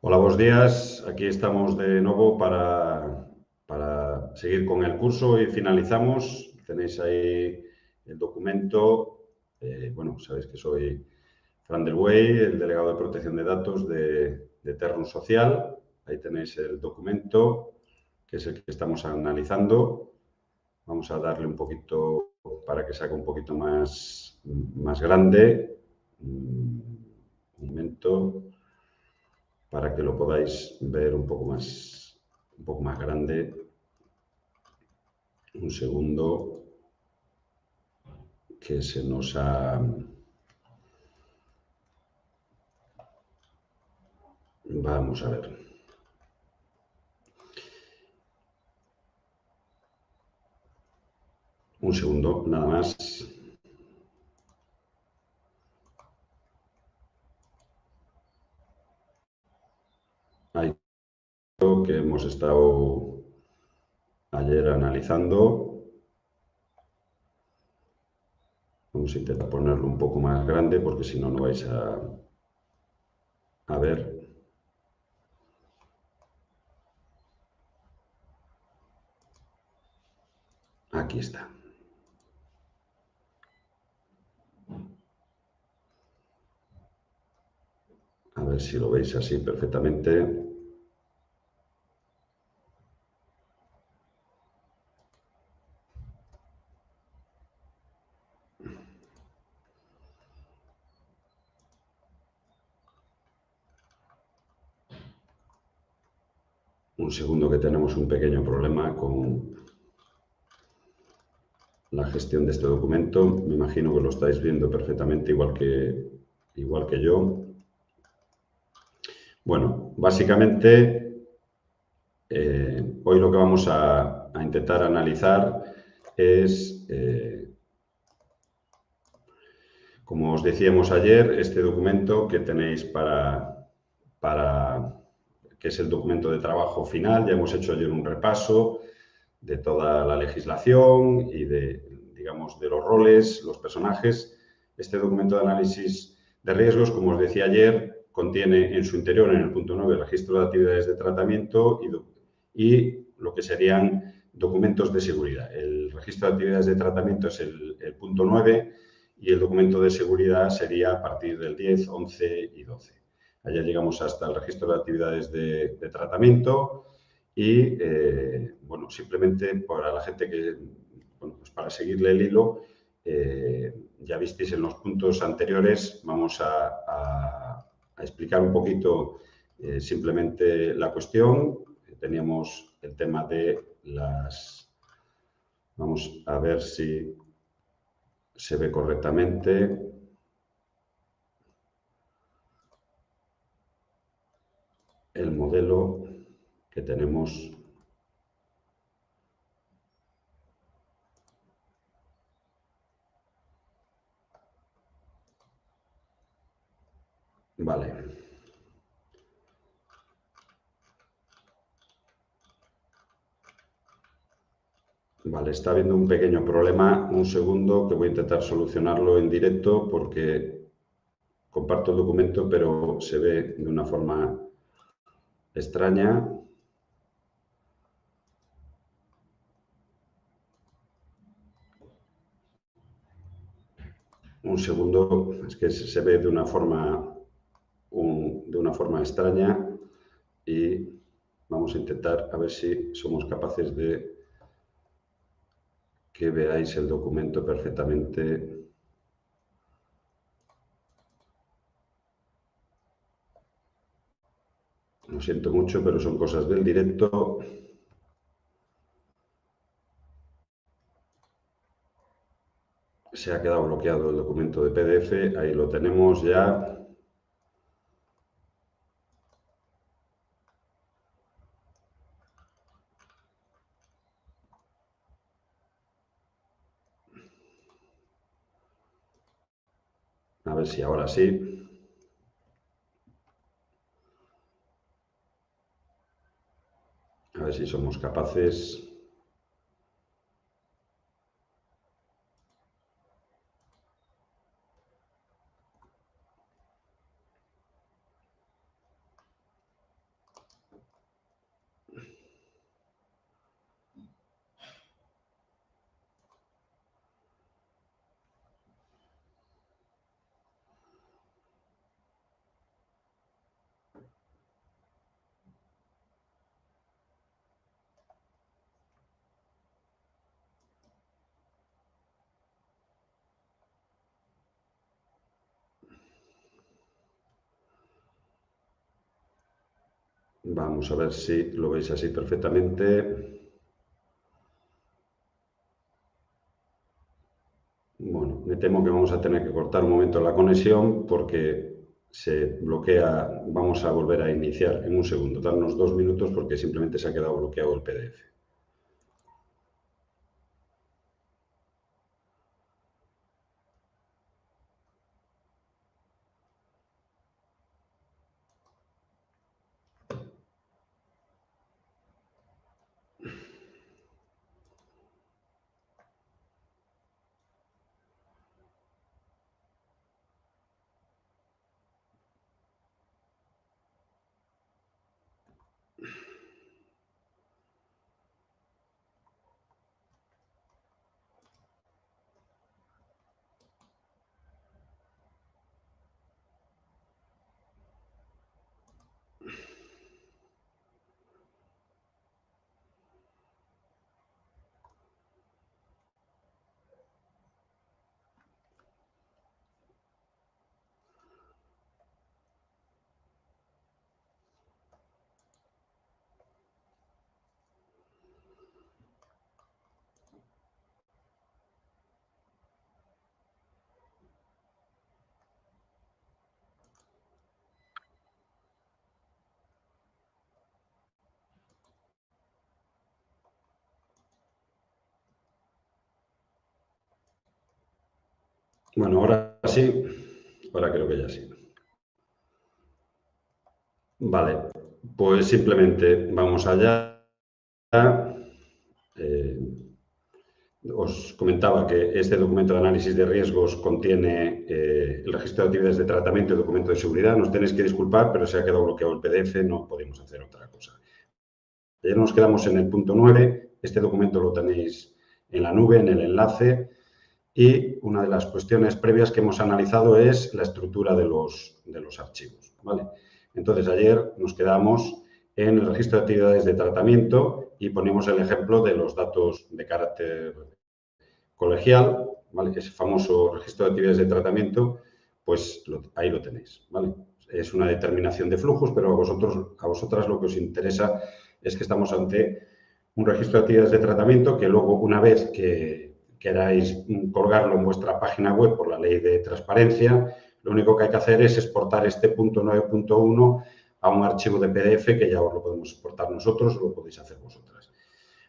Hola, buenos días. Aquí estamos de nuevo para seguir con el curso y finalizamos. Tenéis ahí el documento. Bueno, sabéis que soy Fran del Buey, el delegado de protección de datos de Terrum Social. Ahí tenéis el documento, que es el que estamos analizando. Vamos a darle un poquito para que sea un poquito más grande. Un momento para que lo podáis ver un poco más grande. Un segundo, que se nos ha... Vamos a ver. Un segundo, nada más. Hay algo que hemos estado ayer analizando. Vamos a intentar ponerlo un poco más grande porque si no, no vais a ver. Aquí está. A ver si lo veis así perfectamente. Un segundo, que tenemos un pequeño problema con la gestión de este documento. Me imagino que lo estáis viendo perfectamente igual que yo. Bueno, básicamente hoy lo que vamos a intentar analizar es, como os decíamos ayer, este documento que tenéis que es el documento de trabajo final. Ya hemos hecho ayer un repaso de toda la legislación y digamos, de los roles, los personajes. Este documento de análisis de riesgos, como os decía ayer, contiene en su interior, en el punto 9, el registro de actividades de tratamiento y lo que serían documentos de seguridad. El registro de actividades de tratamiento es el punto 9 y el documento de seguridad sería a partir del 10, 11 y 12. Allá llegamos hasta el registro de actividades de tratamiento. Y, bueno, simplemente para la gente que, bueno, pues para seguirle el hilo, ya visteis en los puntos anteriores, vamos a explicar un poquito simplemente la cuestión. Teníamos el tema de las... Vamos a ver si se ve correctamente. El modelo que tenemos. Vale. Vale, está habiendo un pequeño problema. Un segundo, que voy a intentar solucionarlo en directo porque comparto el documento, pero se ve de una forma extraña. Un segundo, es que se ve de una forma extraña y vamos a intentar a ver si somos capaces de que veáis el documento perfectamente. Lo siento mucho, pero son cosas del directo. Se ha quedado bloqueado el documento de PDF, ahí lo tenemos ya. A ver si ahora sí. A ver si somos capaces. Vamos a ver si lo veis así perfectamente. Bueno, me temo que vamos a tener que cortar un momento la conexión porque se bloquea. Vamos a volver a iniciar en un segundo. Darnos 2 minutos porque simplemente se ha quedado bloqueado el PDF. Bueno, ahora sí. Ahora creo que ya sí. Vale, pues simplemente vamos allá. Eh, Os comentaba que este documento de análisis de riesgos contiene el registro de actividades de tratamiento y documento de seguridad. Nos tenéis que disculpar, pero se ha quedado bloqueado el PDF, no podemos hacer otra cosa. Ayer nos quedamos en el punto 9. Este documento lo tenéis en la nube, en el enlace. Y una de las cuestiones previas que hemos analizado es la estructura de los archivos, ¿vale? Entonces, ayer nos quedamos en el registro de actividades de tratamiento y ponemos el ejemplo de los datos de carácter colegial, ¿vale? Ese famoso registro de actividades de tratamiento, pues ahí lo tenéis, ¿vale? Es una determinación de flujos, pero a vosotras lo que os interesa es que estamos ante un registro de actividades de tratamiento que luego, una vez que queráis colgarlo en vuestra página web por la ley de transparencia, lo único que hay que hacer es exportar este punto 9.1 a un archivo de PDF que ya os lo podemos exportar nosotros o lo podéis hacer vosotras.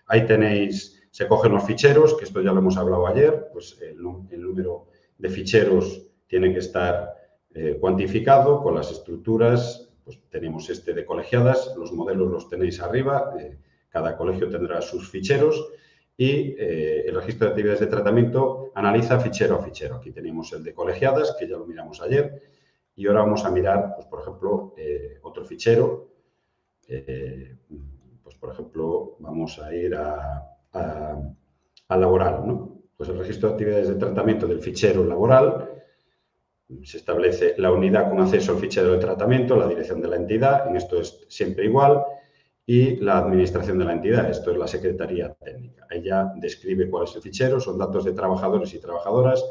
Ahí tenéis, se cogen los ficheros, que esto ya lo hemos hablado ayer, pues el número de ficheros tiene que estar cuantificado con las estructuras, pues tenemos este de colegiadas, los modelos los tenéis arriba, cada colegio tendrá sus ficheros y el registro de actividades de tratamiento analiza fichero a fichero. Aquí tenemos el de colegiadas, que ya lo miramos ayer, y ahora vamos a mirar, pues, por ejemplo, otro fichero. Pues, por ejemplo, vamos a ir a laboral, ¿no? Pues el registro de actividades de tratamiento del fichero laboral, se establece la unidad con acceso al fichero de tratamiento, la dirección de la entidad, en esto es siempre igual, y la administración de la entidad, esto es la Secretaría Técnica. Ella describe cuál es el fichero, son datos de trabajadores y trabajadoras,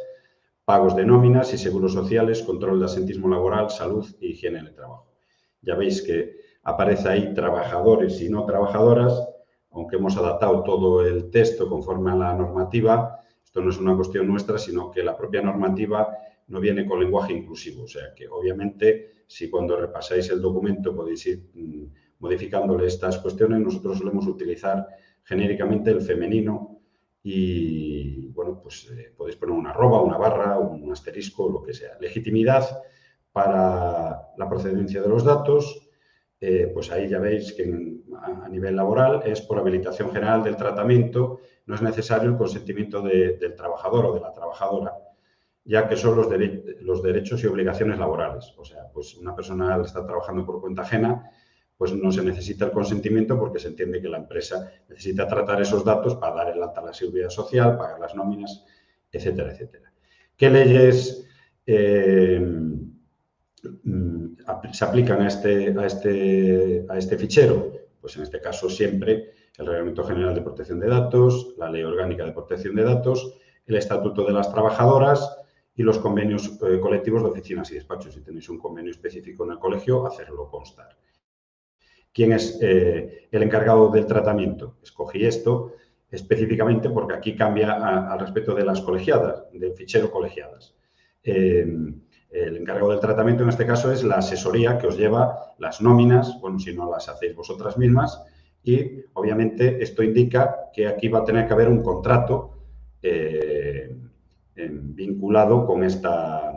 pagos de nóminas y seguros sociales, control de asentismo laboral, salud e higiene en el trabajo. Ya veis que aparece ahí trabajadores y no trabajadoras, aunque hemos adaptado todo el texto conforme a la normativa. Esto no es una cuestión nuestra, sino que la propia normativa no viene con lenguaje inclusivo. O sea que, obviamente, si cuando repasáis el documento podéis ir modificándole estas cuestiones, nosotros solemos utilizar genéricamente el femenino y, bueno, pues podéis poner una arroba, una barra, un asterisco, lo que sea. Legitimidad para la procedencia de los datos, pues ahí ya veis que a nivel laboral es por habilitación general del tratamiento, no es necesario el consentimiento del trabajador o de la trabajadora, ya que son los derechos y obligaciones laborales. O sea, pues una persona está trabajando por cuenta ajena, pues no se necesita el consentimiento porque se entiende que la empresa necesita tratar esos datos para dar el alta a la seguridad social, pagar las nóminas, etcétera, etcétera. ¿Qué leyes se aplican a este fichero? Pues en este caso siempre el Reglamento General de Protección de Datos, la Ley Orgánica de Protección de Datos, el Estatuto de las Trabajadoras y los convenios colectivos de oficinas y despachos. Si tenéis un convenio específico en el colegio, hacerlo constar. ¿Quién es el encargado del tratamiento? Escogí esto específicamente porque aquí cambia al respecto de las colegiadas, del fichero colegiadas. El encargado del tratamiento en este caso es la asesoría que os lleva las nóminas, bueno, si no las hacéis vosotras mismas, y obviamente esto indica que aquí va a tener que haber un contrato vinculado con esta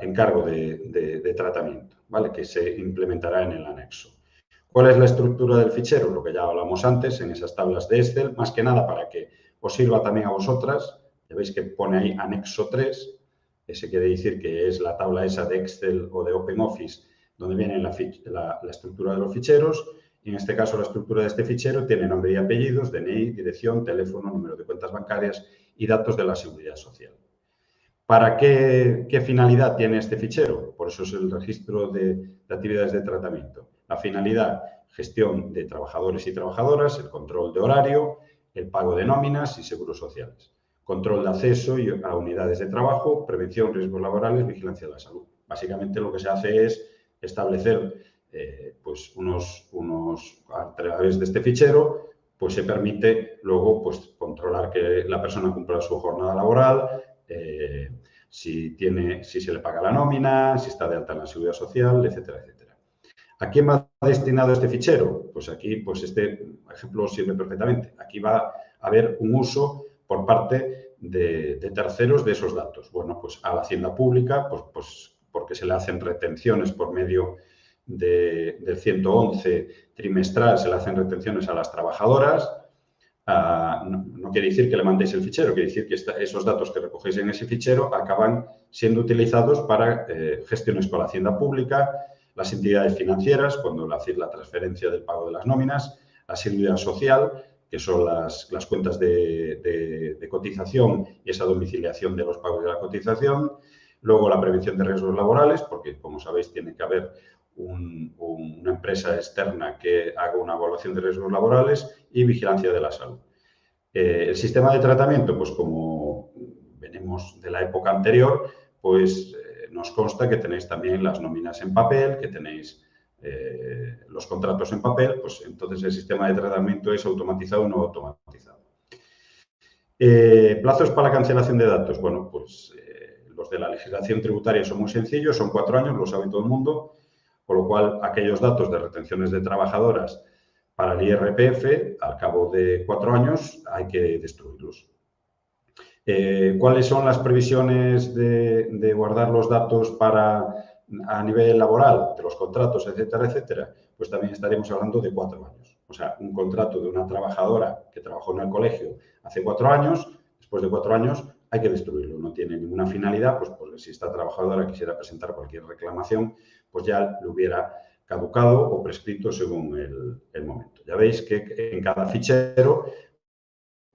encargo de tratamiento, ¿vale? Que se implementará en el anexo. ¿Cuál es la estructura del fichero? Lo que ya hablamos antes en esas tablas de Excel, más que nada para que os sirva también a vosotras. Ya veis que pone ahí anexo 3, ese quiere decir que es la tabla esa de Excel o de OpenOffice, donde viene la estructura de los ficheros. Y en este caso, la estructura de este fichero tiene nombre y apellidos, DNI, dirección, teléfono, número de cuentas bancarias y datos de la Seguridad Social. ¿Para qué finalidad tiene este fichero? Por eso es el registro de actividades de tratamiento. La finalidad, gestión de trabajadores y trabajadoras, el control de horario, el pago de nóminas y seguros sociales. Control de acceso a unidades de trabajo, prevención, riesgos laborales, vigilancia de la salud. Básicamente lo que se hace es establecer pues a través de este fichero, pues se permite luego pues, controlar que la persona cumpla su jornada laboral, si se le paga la nómina, si está de alta en la Seguridad Social, etcétera, etcétera. ¿A quién va destinado este fichero? Pues aquí, pues este ejemplo sirve perfectamente. Aquí va a haber un uso por parte de terceros de esos datos. Bueno, pues a la Hacienda Pública, pues porque se le hacen retenciones por medio del 111 trimestral, se le hacen retenciones a las trabajadoras. No quiere decir que le mandéis el fichero, quiere decir que esos datos que recogéis en ese fichero acaban siendo utilizados para gestiones con la Hacienda Pública, las entidades financieras, cuando hacéis la transferencia del pago de las nóminas, la Seguridad Social, que son las cuentas de cotización y esa domiciliación de los pagos de la cotización. Luego, la prevención de riesgos laborales, porque, como sabéis, tiene que haber una empresa externa que haga una evaluación de riesgos laborales y vigilancia de la salud. El sistema de tratamiento, pues como venimos de la época anterior, pues nos consta que tenéis también las nóminas en papel, que tenéis los contratos en papel, pues entonces el sistema de tratamiento es automatizado o no automatizado. Plazos para la cancelación de datos. Bueno, pues los de la legislación tributaria son muy sencillos, son 4 años, lo sabe todo el mundo, con lo cual aquellos datos de retenciones de trabajadoras para el IRPF, al cabo de 4 años, hay que destruirlos. ¿Cuáles son las previsiones de guardar los datos a nivel laboral, de los contratos, etcétera, etcétera? Pues también estaríamos hablando de 4 años. O sea, un contrato de una trabajadora que trabajó en el colegio hace 4 años, después de 4 años hay que destruirlo. No tiene ninguna finalidad, pues si esta trabajadora quisiera presentar cualquier reclamación, pues ya le hubiera caducado o prescrito según el momento. Ya veis que en cada fichero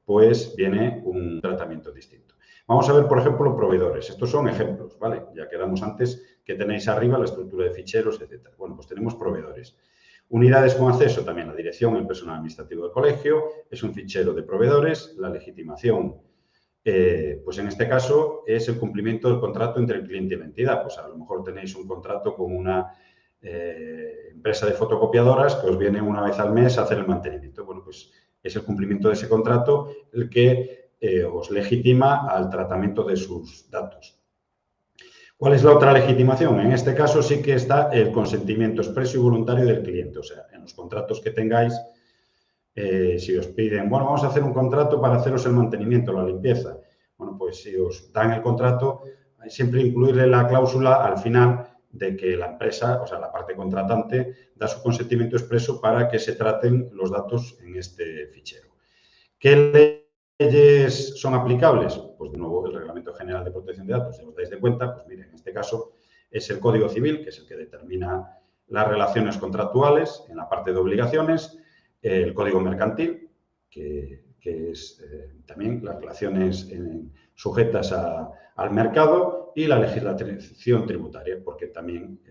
pues viene un tratamiento distinto. Vamos a ver, por ejemplo, proveedores. Estos son ejemplos, ¿vale? Ya quedamos antes que tenéis arriba la estructura de ficheros, etcétera. Bueno, pues tenemos proveedores. Unidades con acceso, también la dirección, el personal administrativo del colegio, es un fichero de proveedores, la legitimación, pues en este caso es el cumplimiento del contrato entre el cliente y la entidad. Pues a lo mejor tenéis un contrato con una empresa de fotocopiadoras que os viene una vez al mes a hacer el mantenimiento. Bueno, pues es el cumplimiento de ese contrato el que os legitima al tratamiento de sus datos. ¿Cuál es la otra legitimación? En este caso sí que está el consentimiento expreso y voluntario del cliente. O sea, en los contratos que tengáis, si os piden, bueno, vamos a hacer un contrato para haceros el mantenimiento, la limpieza. Bueno, pues si os dan el contrato, siempre incluirle la cláusula al final de que la empresa, o sea, la parte contratante, da su consentimiento expreso para que se traten los datos en este fichero. ¿Qué leyes son aplicables? Pues de nuevo el Reglamento General de Protección de Datos, si os dais de cuenta, pues miren, en este caso es el Código Civil, que es el que determina las relaciones contractuales en la parte de obligaciones, el Código Mercantil, que es también las relaciones sujetas al mercado, y la legislación tributaria, porque también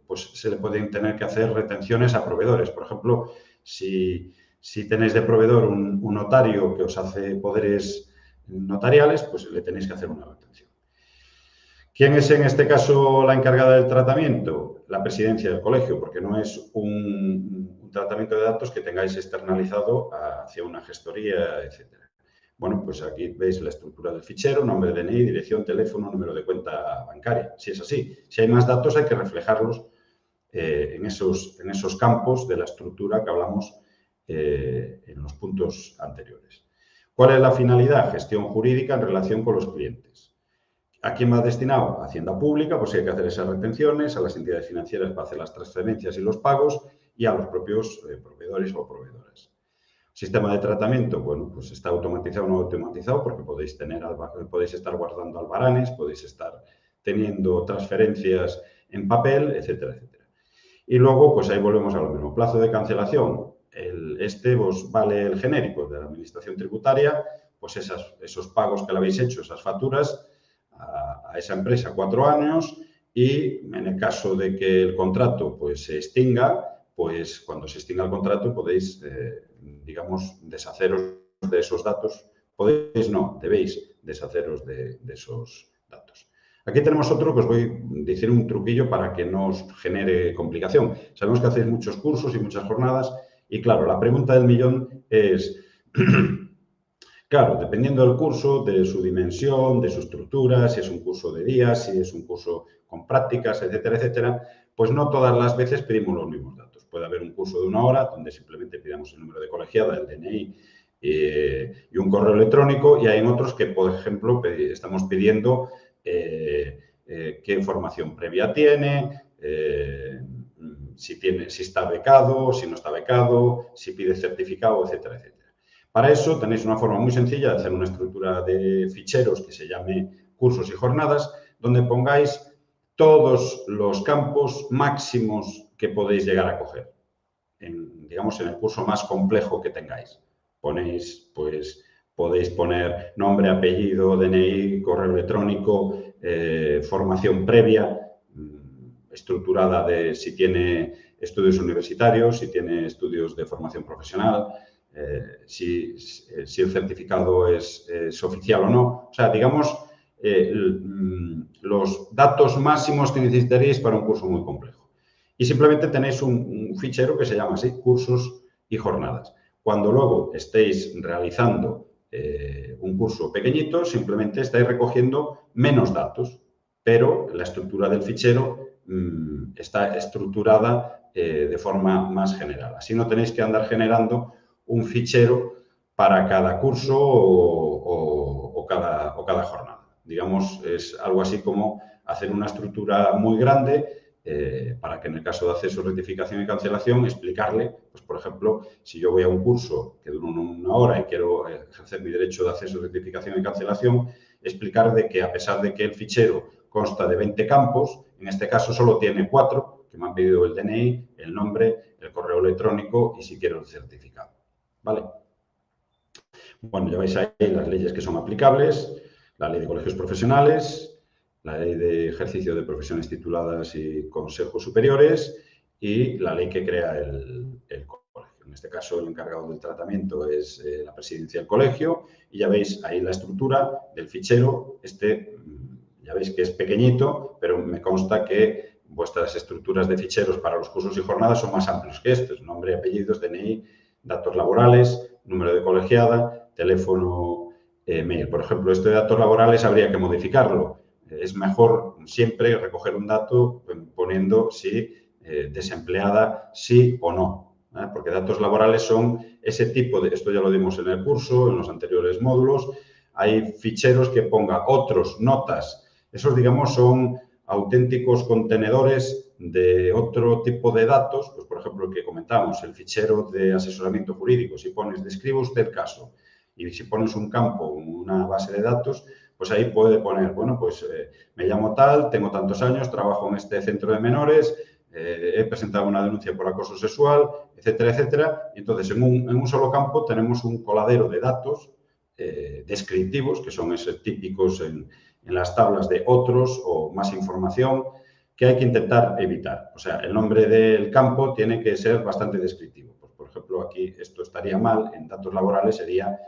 pues se le pueden tener que hacer retenciones a proveedores. Por ejemplo, si tenéis de proveedor un notario que os hace poderes notariales, pues le tenéis que hacer una retención. ¿Quién es en este caso la encargada del tratamiento? La presidencia del colegio, porque no es un tratamiento de datos que tengáis externalizado hacia una gestoría, etcétera. Bueno, pues aquí veis la estructura del fichero, nombre, DNI, dirección, teléfono, número de cuenta bancaria. Si es así, si hay más datos hay que reflejarlos en esos campos de la estructura que hablamos en los puntos anteriores. ¿Cuál es la finalidad? Gestión jurídica en relación con los clientes. ¿A quién va destinado? A Hacienda Pública, pues hay que hacer esas retenciones, a las entidades financieras para hacer las transferencias y los pagos y a los propios proveedores o proveedoras. Sistema de tratamiento, bueno, pues está automatizado o no automatizado porque podéis estar guardando albaranes, podéis estar teniendo transferencias en papel, etcétera, etcétera. Y luego, pues ahí volvemos a lo mismo. Plazo de cancelación. Pues vale el genérico de la Administración Tributaria, pues esos pagos que le habéis hecho, esas facturas, a esa empresa 4 años y en el caso de que el contrato pues se extinga, pues cuando se extinga el contrato podéis, digamos, deshaceros de esos datos. Podéis, no, debéis deshaceros de esos datos. Aquí tenemos otro que os voy a decir un truquillo para que no os genere complicación. Sabemos que hacéis muchos cursos y muchas jornadas y, claro, la pregunta del millón es, claro, dependiendo del curso, de su dimensión, de su estructura, si es un curso de días, si es un curso con prácticas, etcétera, etcétera, pues no todas las veces pedimos los mismos datos. Puede haber un curso de 1 hora donde simplemente pidamos el número de colegiada, el DNI y un correo electrónico y hay en otros que, por ejemplo, estamos pidiendo qué formación previa tiene, si está becado, si no está becado, si pide certificado, etcétera, etcétera. Para eso tenéis una forma muy sencilla de hacer una estructura de ficheros que se llame cursos y jornadas, donde pongáis todos los campos máximos que podéis llegar a coger, digamos, en el curso más complejo que tengáis. Ponéis, pues, podéis poner nombre, apellido, DNI, correo electrónico, formación previa, estructurada de si tiene estudios universitarios, si tiene estudios de formación profesional, si el certificado es oficial o no. O sea, digamos, los datos máximos que necesitaréis para un curso muy complejo. Y simplemente tenéis un fichero que se llama así, cursos y jornadas. Cuando luego estéis realizando un curso pequeñito, simplemente estáis recogiendo menos datos, pero la estructura del fichero está estructurada de forma más general. Así no tenéis que andar generando un fichero para cada curso o cada jornada. Digamos, es algo así como hacer una estructura muy grande para que en el caso de acceso, rectificación y cancelación, explicarle, pues por ejemplo, si yo voy a un curso que dura 1 hora y quiero ejercer mi derecho de acceso, rectificación y cancelación, explicar de que a pesar de que el fichero consta de 20 campos, en este caso solo tiene 4, que me han pedido el DNI, el nombre, el correo electrónico y si quiero el certificado. ¿Vale? Bueno, ya veis ahí las leyes que son aplicables, la ley de colegios profesionales, la ley de ejercicio de profesiones tituladas y consejos superiores y la ley que crea el colegio. En este caso, el encargado del tratamiento es la presidencia del colegio y ya veis ahí la estructura del fichero. Ya veis que es pequeñito, pero me consta que vuestras estructuras de ficheros para los cursos y jornadas son más amplios que estos. Nombre, apellidos, DNI, datos laborales, número de colegiada, teléfono, mail. Por ejemplo, esto de datos laborales habría que modificarlo. Es mejor siempre recoger un dato poniendo si desempleada, sí o no. Porque datos laborales son ese tipo de, esto ya lo dimos en el curso, en los anteriores módulos, hay ficheros que ponga otros, notas. Esos, digamos, son auténticos contenedores de otro tipo de datos, pues por ejemplo el que comentábamos, el fichero de asesoramiento jurídico. Si pones, describe usted el caso, y si pones un campo, una base de datos, pues ahí puede poner, bueno, pues me llamo tal, tengo tantos años, trabajo en este centro de menores, he presentado una denuncia por acoso sexual, etcétera, etcétera. Y entonces, en un solo campo tenemos un coladero de datos descriptivos, que son esos típicos en las tablas de otros o más información, que hay que intentar evitar. O sea, el nombre del campo tiene que ser bastante descriptivo. Pues, por ejemplo, aquí esto estaría mal, en datos laborales sería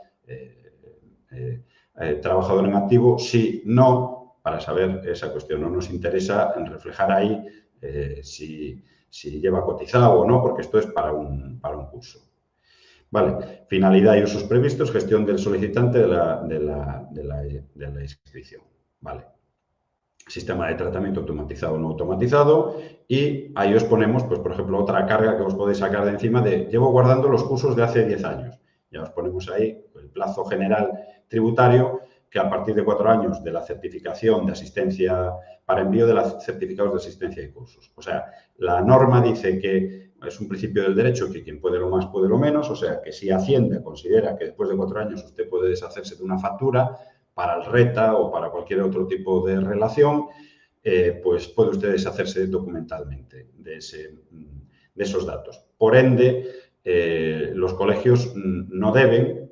trabajador en activo, sí, no, para saber esa cuestión. No nos interesa reflejar ahí si lleva cotizado o no, porque esto es para un curso. Vale, finalidad y usos previstos, gestión del solicitante de la inscripción. Vale. Sistema de tratamiento automatizado o no automatizado, y ahí os ponemos, pues, por ejemplo, otra carga que os podéis sacar de encima de llevo guardando los cursos de hace 10 años. Ya os ponemos ahí el plazo general tributario, que a partir de 4 años de la certificación de asistencia, para envío de los certificados de asistencia y cursos. O sea, la norma dice que es un principio del derecho que quien puede lo más puede lo menos, o sea, que si Hacienda considera que después de 4 años usted puede deshacerse de una factura para el RETA o para cualquier otro tipo de relación, pues puede usted deshacerse documentalmente de esos datos. Por ende, los colegios no deben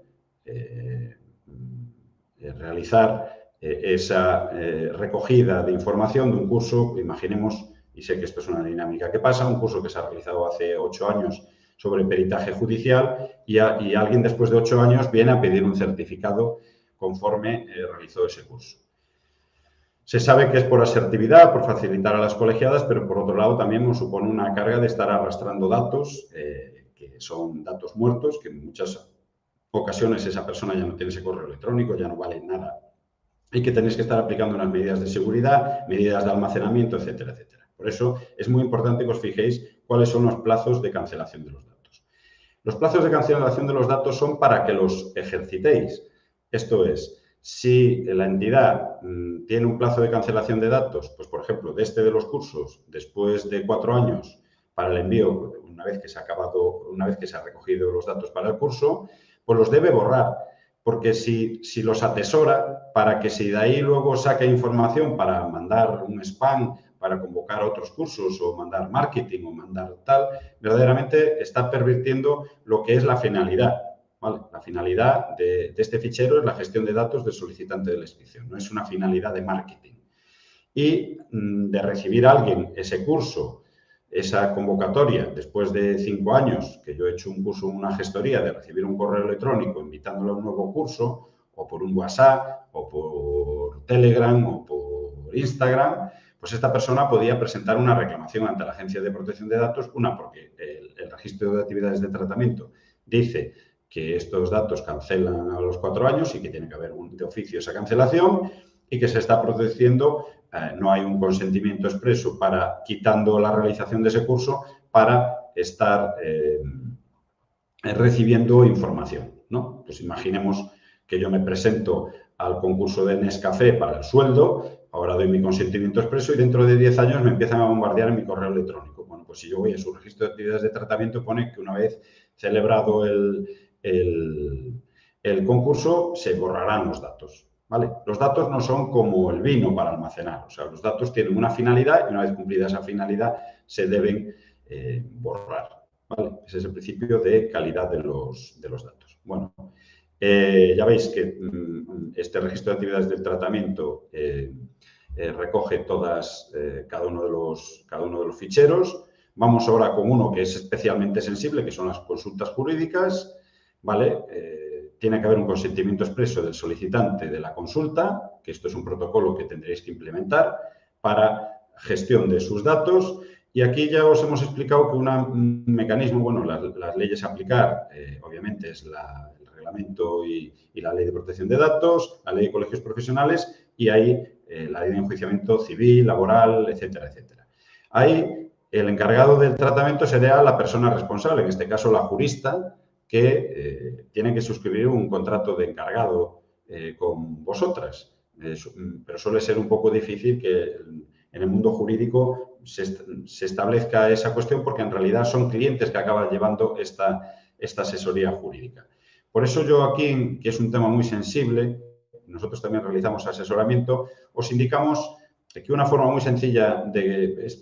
realizar esa recogida de información de un curso, imaginemos, y sé que esto es una dinámica que pasa, un curso que se ha realizado hace 8 años sobre peritaje judicial y alguien después de 8 años viene a pedir un certificado conforme realizó ese curso. Se sabe que es por asertividad, por facilitar a las colegiadas, pero por otro lado también nos supone una carga de estar arrastrando datos, que son datos muertos, que en muchas ocasiones esa persona ya no tiene ese correo electrónico, ya no vale nada, y que tenéis que estar aplicando unas medidas de seguridad, medidas de almacenamiento, etcétera, etcétera. Por eso es muy importante que os fijéis cuáles son los plazos de cancelación de los datos. Los plazos de cancelación de los datos son para que los ejercitéis. Esto es, si la entidad tiene un plazo de cancelación de datos, pues por ejemplo, de los cursos, después de 4 años para el envío, una vez que se ha recogido los datos para el curso, pues los debe borrar. Porque si los atesora, para que si de ahí luego saque información para mandar un spam, para convocar a otros cursos o mandar marketing o mandar tal, verdaderamente está pervirtiendo lo que es la finalidad. ¿Vale? La finalidad de este fichero es la gestión de datos del solicitante de la inscripción, no es una finalidad de marketing. Y de recibir a alguien ese curso, esa convocatoria, después de 5 años que yo he hecho un curso en una gestoría, de recibir un correo electrónico invitándolo a un nuevo curso, o por un WhatsApp, o por Telegram, o por Instagram, pues esta persona podía presentar una reclamación ante la Agencia de Protección de Datos, una porque el registro de actividades de tratamiento dice que estos datos cancelan a los 4 años y que tiene que haber de oficio esa cancelación y que se está produciendo, no hay un consentimiento expreso para quitando la realización de ese curso para estar recibiendo información, ¿no? Pues imaginemos que yo me presento al concurso de Nescafé para el sueldo, ahora doy mi consentimiento expreso y dentro de 10 años me empiezan a bombardear en mi correo electrónico. Bueno, pues si yo voy a su registro de actividades de tratamiento, pone que una vez celebrado el concurso se borrarán los datos. ¿Vale? Los datos no son como el vino para almacenar, o sea, los datos tienen una finalidad y una vez cumplida esa finalidad se deben borrar. ¿Vale? Ese es el principio de calidad de los datos. Bueno, ya veis que este registro de actividades del tratamiento recoge cada uno de los ficheros. Vamos ahora con uno que es especialmente sensible, que son las consultas jurídicas, ¿vale? Tiene que haber un consentimiento expreso del solicitante de la consulta, que esto es un protocolo que tendréis que implementar para gestión de sus datos. Y aquí ya os hemos explicado que un mecanismo, bueno, las leyes a aplicar, obviamente, es el reglamento y la ley de protección de datos, la ley de colegios profesionales y ahí la ley de enjuiciamiento civil, laboral, etcétera, etcétera. Ahí el encargado del tratamiento será la persona responsable, en este caso la jurista, que tiene que suscribir un contrato de encargado con vosotras. Pero suele ser un poco difícil que en el mundo jurídico se establezca esa cuestión porque en realidad son clientes que acaban llevando esta asesoría jurídica. Por eso yo aquí, que es un tema muy sensible, nosotros también realizamos asesoramiento, os indicamos que una forma muy sencilla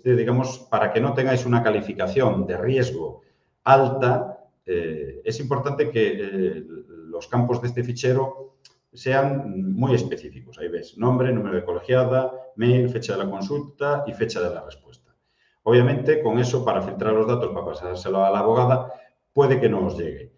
digamos, para que no tengáis una calificación de riesgo alta, es importante que los campos de este fichero sean muy específicos. Ahí ves, nombre, número de colegiada, mail, fecha de la consulta y fecha de la respuesta. Obviamente, con eso, para filtrar los datos, para pasárselo a la abogada, puede que no os llegue.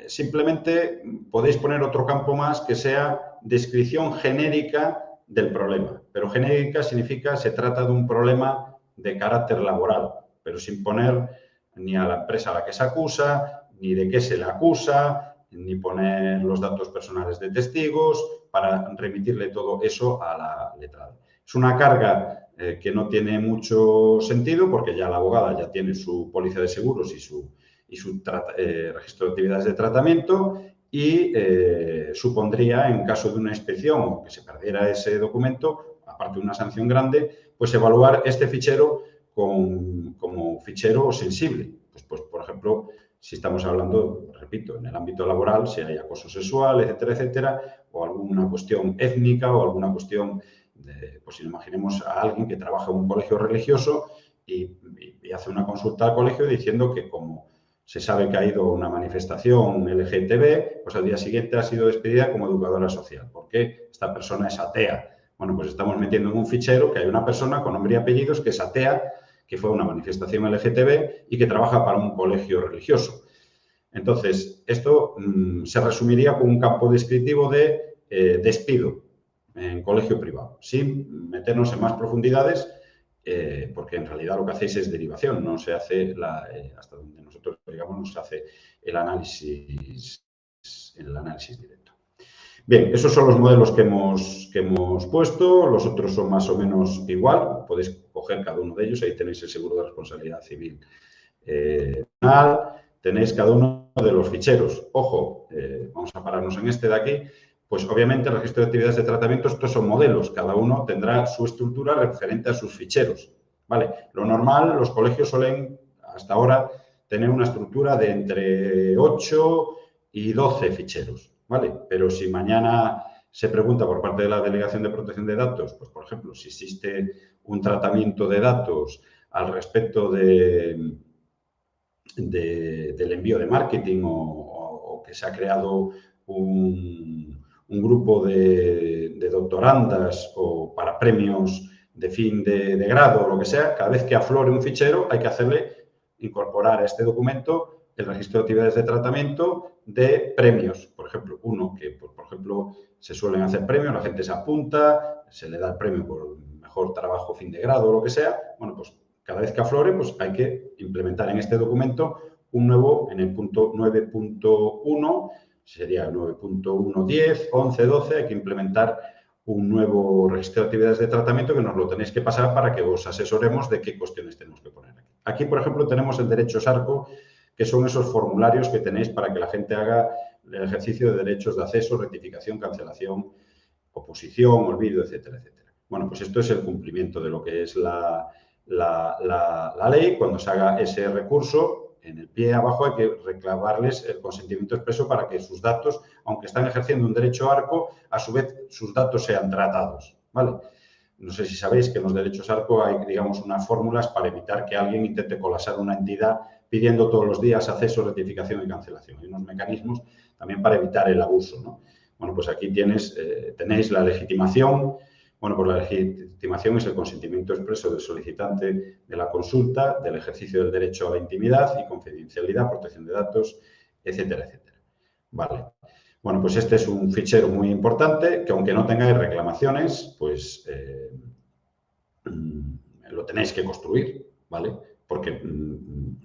Simplemente podéis poner otro campo más que sea descripción genérica del problema. Pero genérica significa se trata de un problema de carácter laboral, pero sin poner ni a la empresa a la que se acusa, ni de qué se le acusa, ni poner los datos personales de testigos para remitirle todo eso a la letrada. Es una carga que no tiene mucho sentido porque ya la abogada ya tiene su póliza de seguros y su registro de actividades de tratamiento y supondría, en caso de una inspección o que se perdiera ese documento, aparte de una sanción grande, pues evaluar este fichero como fichero sensible. Pues, por ejemplo, si estamos hablando, repito, en el ámbito laboral, si hay acoso sexual, etcétera, etcétera, o alguna cuestión étnica o alguna cuestión, pues imaginemos a alguien que trabaja en un colegio religioso y hace una consulta al colegio diciendo que como se sabe que ha ido a una manifestación LGTB, pues al día siguiente ha sido despedida como educadora social, porque esta persona es atea. Bueno, pues estamos metiendo en un fichero que hay una persona con nombre y apellidos que es atea, que fue a una manifestación LGTB y que trabaja para un colegio religioso. Entonces, esto se resumiría con un campo descriptivo de despido en colegio privado, sin meternos en más profundidades, porque en realidad lo que hacéis es derivación, no se hace, hasta donde nosotros digamos, no se hace el análisis directo. Bien, esos son los modelos que hemos puesto, los otros son más o menos igual, podéis coger cada uno de ellos, ahí tenéis el seguro de responsabilidad civil tenéis cada uno de los ficheros. Ojo, vamos a pararnos en este de aquí, pues obviamente el registro de actividades de tratamiento, estos son modelos, cada uno tendrá su estructura referente a sus ficheros, ¿vale? Lo normal, los colegios suelen, hasta ahora, tener una estructura de entre 8 y 12 ficheros, ¿vale? Pero si mañana se pregunta por parte de la Delegación de Protección de Datos, pues por ejemplo, si existe un tratamiento de datos al respecto del envío de marketing o que se ha creado un grupo de doctorandas o para premios de fin de grado o lo que sea, cada vez que aflore un fichero hay que incorporar a este documento el registro de actividades de tratamiento de premios. Por ejemplo, uno que, por ejemplo, se suelen hacer premios, la gente se apunta, se le da el premio por mejor trabajo fin de grado o lo que sea. Bueno, pues cada vez que aflore, pues hay que implementar en este documento un nuevo, en el punto 9.1, sería 9.1.10, 11, 12, hay que implementar un nuevo registro de actividades de tratamiento que nos lo tenéis que pasar para que os asesoremos de qué cuestiones tenemos que poner aquí. Aquí, por ejemplo, tenemos el derecho SARCO, que son esos formularios que tenéis para que la gente haga el ejercicio de derechos de acceso, rectificación, cancelación, oposición, olvido, etcétera, etcétera. Bueno, pues esto es el cumplimiento de lo que es la ley. Cuando se haga ese recurso, en el pie abajo hay que reclamarles el consentimiento expreso para que sus datos, aunque están ejerciendo un derecho ARCO, a su vez sus datos sean tratados, ¿vale? No sé si sabéis que en los derechos ARCO hay, digamos, unas fórmulas para evitar que alguien intente colapsar una entidad pidiendo todos los días acceso, rectificación y cancelación. Hay unos mecanismos también para evitar el abuso, ¿no? Bueno, pues aquí tenéis la legitimación. Bueno, pues la legitimación es el consentimiento expreso del solicitante de la consulta, del ejercicio del derecho a la intimidad y confidencialidad, protección de datos, etcétera, etcétera. Vale. Bueno, pues este es un fichero muy importante que aunque no tengáis reclamaciones, pues lo tenéis que construir, ¿vale? Porque en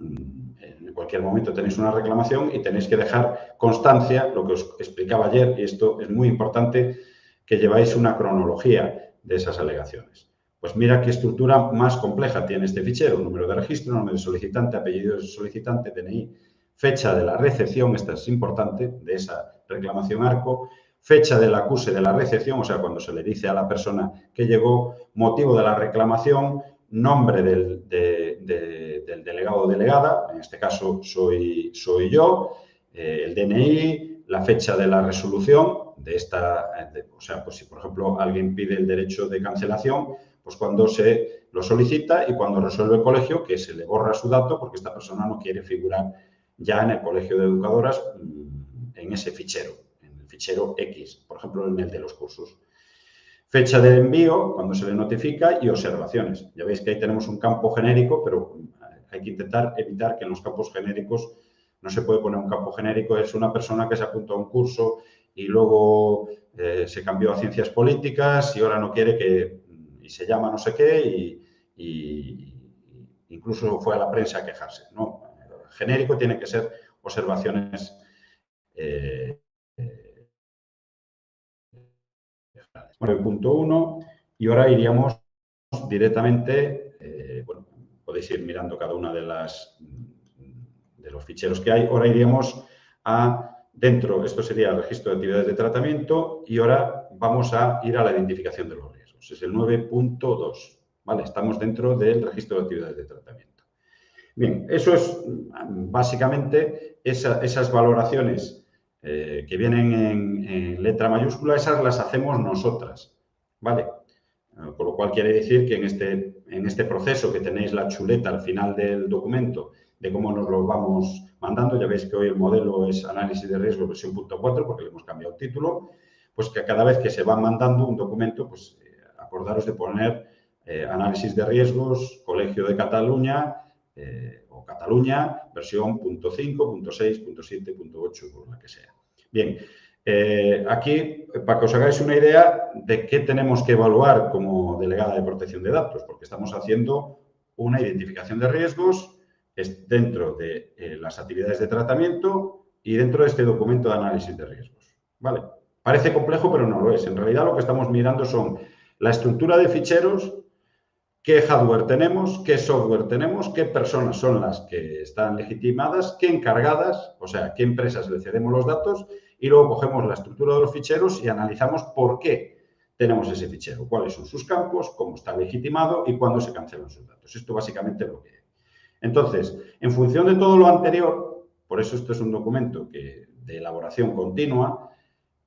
cualquier momento tenéis una reclamación y tenéis que dejar constancia, lo que os explicaba ayer, y esto es muy importante, que lleváis una cronología de esas alegaciones. Pues mira qué estructura más compleja tiene este fichero: número de registro, nombre de solicitante, apellido de solicitante, DNI, fecha de la recepción, esta es importante, de esa reclamación ARCO, fecha del acuse de la recepción, o sea, cuando se le dice a la persona que llegó, motivo de la reclamación, nombre del delegado o delegada, en este caso soy yo, el DNI, la fecha de la resolución de esta, o sea, pues si por ejemplo alguien pide el derecho de cancelación, pues cuando se lo solicita y cuando resuelve el colegio, que se le borra su dato porque esta persona no quiere figurar ya en el colegio de educadoras en ese fichero, en el fichero X, por ejemplo en el de los cursos. Fecha de envío, cuando se le notifica, y observaciones. Ya veis que ahí tenemos un campo genérico, pero hay que intentar evitar que en los campos genéricos No se puede poner un campo genérico, es una persona que se apuntó a un curso y luego se cambió a ciencias políticas y ahora no quiere que, y se llama no sé qué y incluso fue a la prensa a quejarse. No, genérico tiene que ser observaciones 9.1 y ahora iríamos directamente, bueno, podéis ir mirando cada una de los ficheros que hay. Ahora iríamos a dentro, esto sería el registro de actividades de tratamiento y ahora vamos a ir a la identificación de los riesgos. Es el 9.2, ¿vale? Estamos dentro del registro de actividades de tratamiento. Bien, eso es básicamente esas valoraciones que vienen en letra mayúscula, esas las hacemos nosotras, ¿vale? Con lo cual quiere decir que en este proceso que tenéis la chuleta al final del documento de cómo nos lo vamos mandando, ya veis que hoy el modelo es análisis de riesgo versión 1.4 porque le hemos cambiado el título, pues que cada vez que se va mandando un documento, pues acordaros de poner análisis de riesgos, Colegio de Cataluña o Cataluña, versión .5, .6, .7, .8, por la que sea. Bien, aquí, para que os hagáis una idea de qué tenemos que evaluar como delegada de protección de datos, porque estamos haciendo una identificación de riesgos dentro de las actividades de tratamiento y dentro de este documento de análisis de riesgos. ¿Vale? Parece complejo, pero no lo es. En realidad, lo que estamos mirando son la estructura de ficheros, qué hardware tenemos, qué software tenemos, qué personas son las que están legitimadas, qué encargadas, o sea, qué empresas le cedemos los datos y luego cogemos la estructura de los ficheros y analizamos por qué tenemos ese fichero, cuáles son sus campos, cómo está legitimado y cuándo se cancelan sus datos. Esto básicamente es lo que es. Entonces, en función de todo lo anterior, por eso esto es un documento de elaboración continua,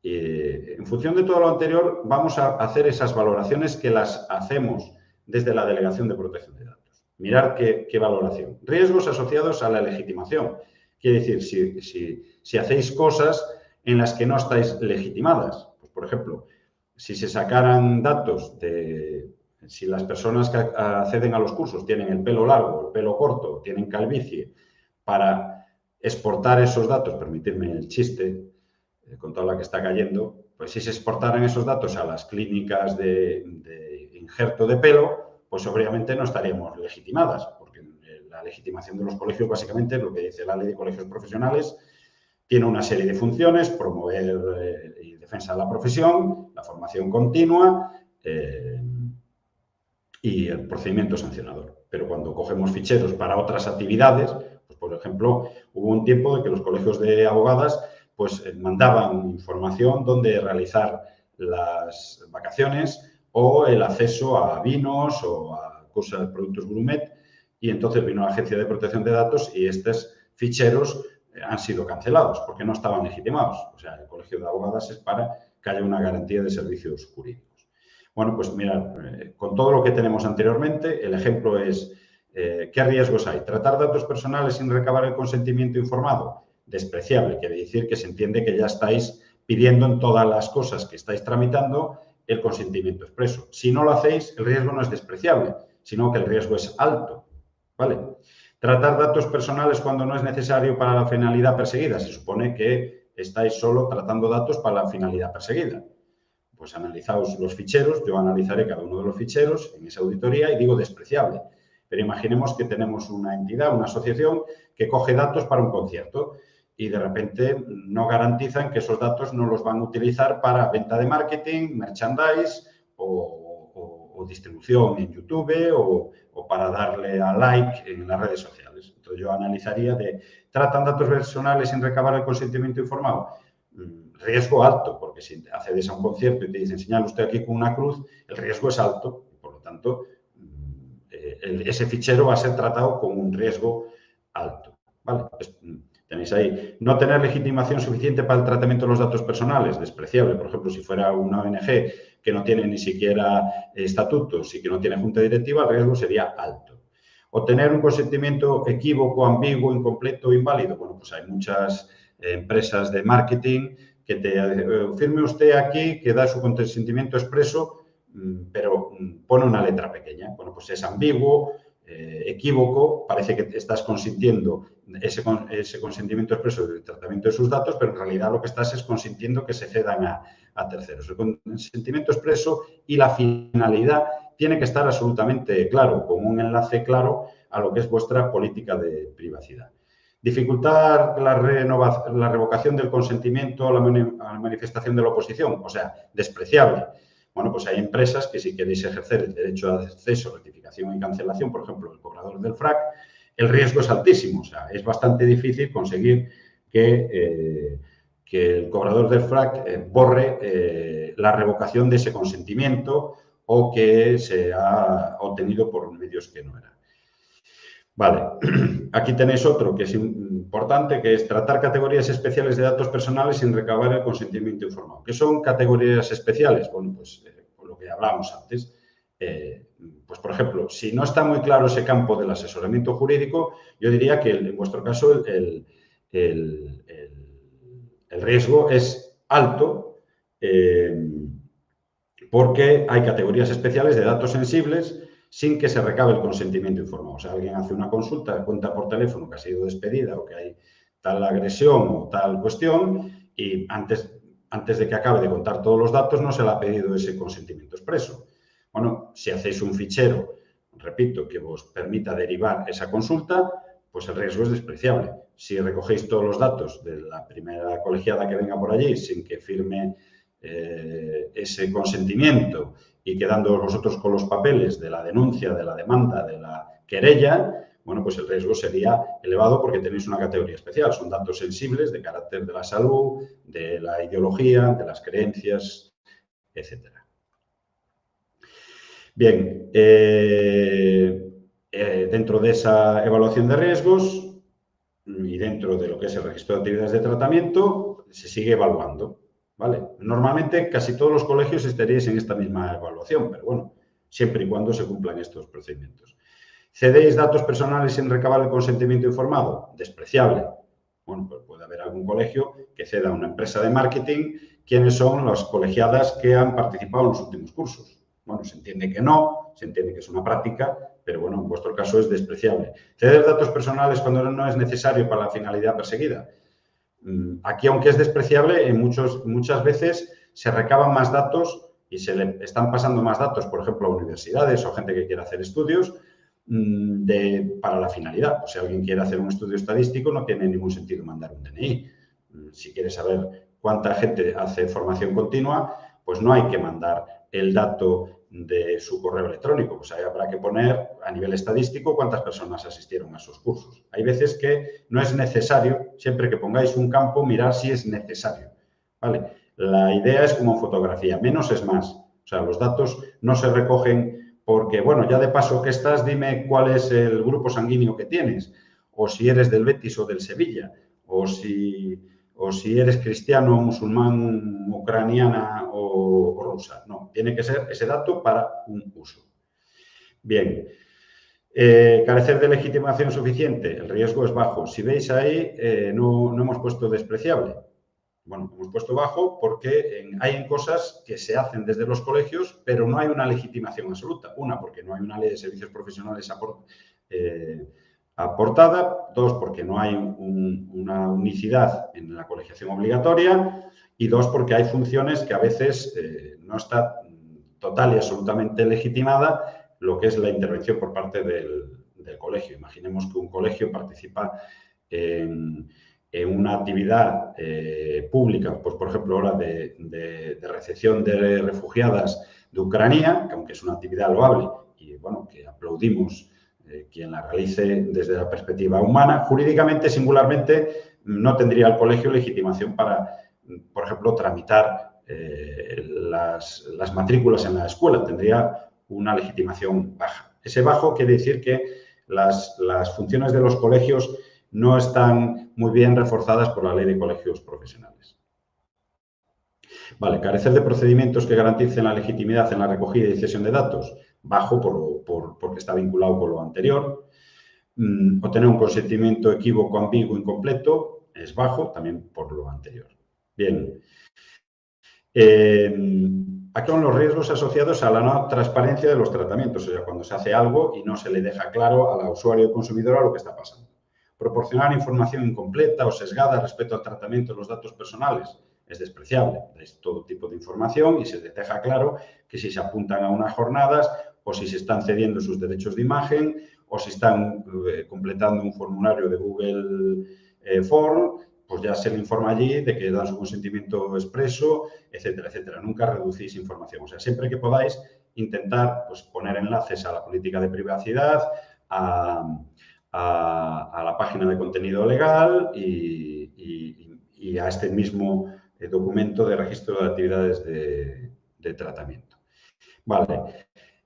en función de todo lo anterior vamos a hacer esas valoraciones que las hacemos desde la Delegación de Protección de Datos. Mirar qué valoración. Riesgos asociados a la legitimación. Quiere decir, si hacéis cosas en las que no estáis legitimadas. Pues, por ejemplo, si se sacaran datos si las personas que acceden a los cursos tienen el pelo largo, el pelo corto, tienen calvicie, para exportar esos datos, permitidme el chiste, con toda la que está cayendo, pues si se exportaran esos datos a las clínicas de injerto de pelo, pues obviamente no estaríamos legitimadas, porque la legitimación de los colegios básicamente, lo que dice la ley de colegios profesionales, tiene una serie de funciones, promover y defensa de la profesión, la formación continua y el procedimiento sancionador. Pero cuando cogemos ficheros para otras actividades, pues por ejemplo, hubo un tiempo de que los colegios de abogadas pues mandaban información donde realizar las vacaciones o el acceso a vinos o a cosas, productos gourmet, y entonces vino la Agencia de Protección de Datos y estos ficheros han sido cancelados porque no estaban legitimados. O sea, el Colegio de Abogadas es para que haya una garantía de servicios jurídicos. Bueno, pues mirad, con todo lo que tenemos anteriormente, el ejemplo es ¿qué riesgos hay? Tratar datos personales sin recabar el consentimiento informado. Despreciable, quiere decir que se entiende que ya estáis pidiendo en todas las cosas que estáis tramitando el consentimiento expreso. Si no lo hacéis, el riesgo no es despreciable, sino que el riesgo es alto, ¿vale? Tratar datos personales cuando no es necesario para la finalidad perseguida. Se supone que estáis solo tratando datos para la finalidad perseguida. Pues analizaos los ficheros, yo analizaré cada uno de los ficheros en esa auditoría y digo despreciable. Pero imaginemos que tenemos una entidad, una asociación que coge datos para un concierto y de repente no garantizan que esos datos no los van a utilizar para venta de marketing, merchandise o distribución en YouTube o para darle a like en las redes sociales. Entonces yo analizaría ¿tratan datos personales sin recabar el consentimiento informado? Riesgo alto, porque si accedes a un concierto y te dicen señala usted aquí con una cruz, el riesgo es alto y por lo tanto ese fichero va a ser tratado con un riesgo alto, ¿vale? Pues, tenéis ahí, no tener legitimación suficiente para el tratamiento de los datos personales, despreciable. Por ejemplo, si fuera una ONG que no tiene ni siquiera estatutos y que no tiene junta directiva, el riesgo sería alto. O tener un consentimiento equívoco, ambiguo, incompleto o inválido. Bueno, pues hay muchas empresas de marketing que firme usted aquí que da su consentimiento expreso, pero pone una letra pequeña. Bueno, pues es ambiguo, equívoco, parece que estás consintiendo ese consentimiento expreso del tratamiento de sus datos, pero en realidad lo que estás es consintiendo que se cedan a terceros. El consentimiento expreso y la finalidad tiene que estar absolutamente claro, con un enlace claro a lo que es vuestra política de privacidad. Dificultar la revocación del consentimiento a la manifestación de la oposición, o sea, despreciable. Bueno, pues hay empresas que si queréis ejercer el derecho de acceso, rectificación y cancelación, por ejemplo, el cobrador del FRAC, el riesgo es altísimo. O sea, es bastante difícil conseguir que el cobrador del FRAC borre la revocación de ese consentimiento o que se ha obtenido por medios que no eran. Vale, aquí tenéis otro que es importante, que es tratar categorías especiales de datos personales sin recabar el consentimiento informado. ¿Qué son categorías especiales? Bueno, pues por lo que hablábamos antes. Pues, por ejemplo, si no está muy claro ese campo del asesoramiento jurídico, yo diría que en vuestro caso el riesgo es alto porque hay categorías especiales de datos sensibles sin que se recabe el consentimiento informado. O sea, alguien hace una consulta, cuenta por teléfono que ha sido despedida o que hay tal agresión o tal cuestión y antes de que acabe de contar todos los datos no se le ha pedido ese consentimiento expreso. Bueno, si hacéis un fichero, repito, que os permita derivar esa consulta, pues el riesgo es despreciable. Si recogéis todos los datos de la primera colegiada que venga por allí sin que firme ese consentimiento y quedando vosotros con los papeles de la denuncia, de la demanda, de la querella, bueno, pues el riesgo sería elevado porque tenéis una categoría especial. Son datos sensibles de carácter de la salud, de la ideología, de las creencias, etc. Bien, dentro de esa evaluación de riesgos y dentro de lo que es el registro de actividades de tratamiento, se sigue evaluando. ¿Vale? Normalmente casi todos los colegios estaríais en esta misma evaluación, pero bueno, siempre y cuando se cumplan estos procedimientos. ¿Cedéis datos personales sin recabar el consentimiento informado? Despreciable. Bueno, pues puede haber algún colegio que ceda a una empresa de marketing quiénes son las colegiadas que han participado en los últimos cursos. Bueno, se entiende que no, se entiende que es una práctica, pero bueno, en vuestro caso es despreciable. ¿Ceder datos personales cuando no es necesario para la finalidad perseguida? Aquí, aunque es despreciable, muchas veces se recaban más datos y se le están pasando más datos, por ejemplo, a universidades o gente que quiera hacer estudios para la finalidad. O sea, si alguien quiere hacer un estudio estadístico, no tiene ningún sentido mandar un DNI. Si quiere saber cuánta gente hace formación continua, pues no hay que mandar el dato de su correo electrónico, pues ahí habrá que poner a nivel estadístico cuántas personas asistieron a esos cursos. Hay veces que no es necesario, siempre que pongáis un campo, mirar si es necesario, ¿vale? La idea es como en fotografía, menos es más. O sea, los datos no se recogen porque, bueno, ya de paso que estás, dime cuál es el grupo sanguíneo que tienes, o si eres del Betis o del Sevilla, o si eres cristiano, musulmán, ucraniana o rusa. No, tiene que ser ese dato para un uso. Bien, carecer de legitimación suficiente, el riesgo es bajo. Si veis ahí, no hemos puesto despreciable. Bueno, hemos puesto bajo porque hay cosas que se hacen desde los colegios, pero no hay una legitimación absoluta. Una, porque no hay una ley de servicios profesionales aportada. Dos, porque no hay una unicidad en la colegiación obligatoria. Y dos, porque hay funciones que a veces no está total y absolutamente legitimada lo que es la intervención por parte del colegio. Imaginemos que un colegio participa en una actividad pública, pues por ejemplo ahora de recepción de refugiadas de Ucrania, que aunque es una actividad loable y bueno, que aplaudimos quien la realice desde la perspectiva humana, jurídicamente, singularmente, no tendría el colegio legitimación para, por ejemplo, tramitar las matrículas en la escuela, tendría una legitimación baja. Ese bajo quiere decir que las funciones de los colegios no están muy bien reforzadas por la Ley de Colegios Profesionales. Vale, carecer de procedimientos que garanticen la legitimidad en la recogida y cesión de datos, bajo porque está vinculado con lo anterior. Obtener un consentimiento equívoco, ambiguo, incompleto, es bajo, también por lo anterior. Bien. Aquí son los riesgos asociados a la no transparencia de los tratamientos, o sea, cuando se hace algo y no se le deja claro a la usuario o consumidora lo que está pasando. Proporcionar información incompleta o sesgada respecto al tratamiento de los datos personales es despreciable. Dais todo tipo de información y se les deja claro que si se apuntan a unas jornadas o si se están cediendo sus derechos de imagen o si están completando un formulario de Google Form, pues ya se le informa allí de que dan su consentimiento expreso, etcétera, etcétera. Nunca reducís información. O sea, siempre que podáis, intentar pues, poner enlaces a la política de privacidad, a la página de contenido legal y a este mismo documento de registro de actividades de tratamiento. Vale.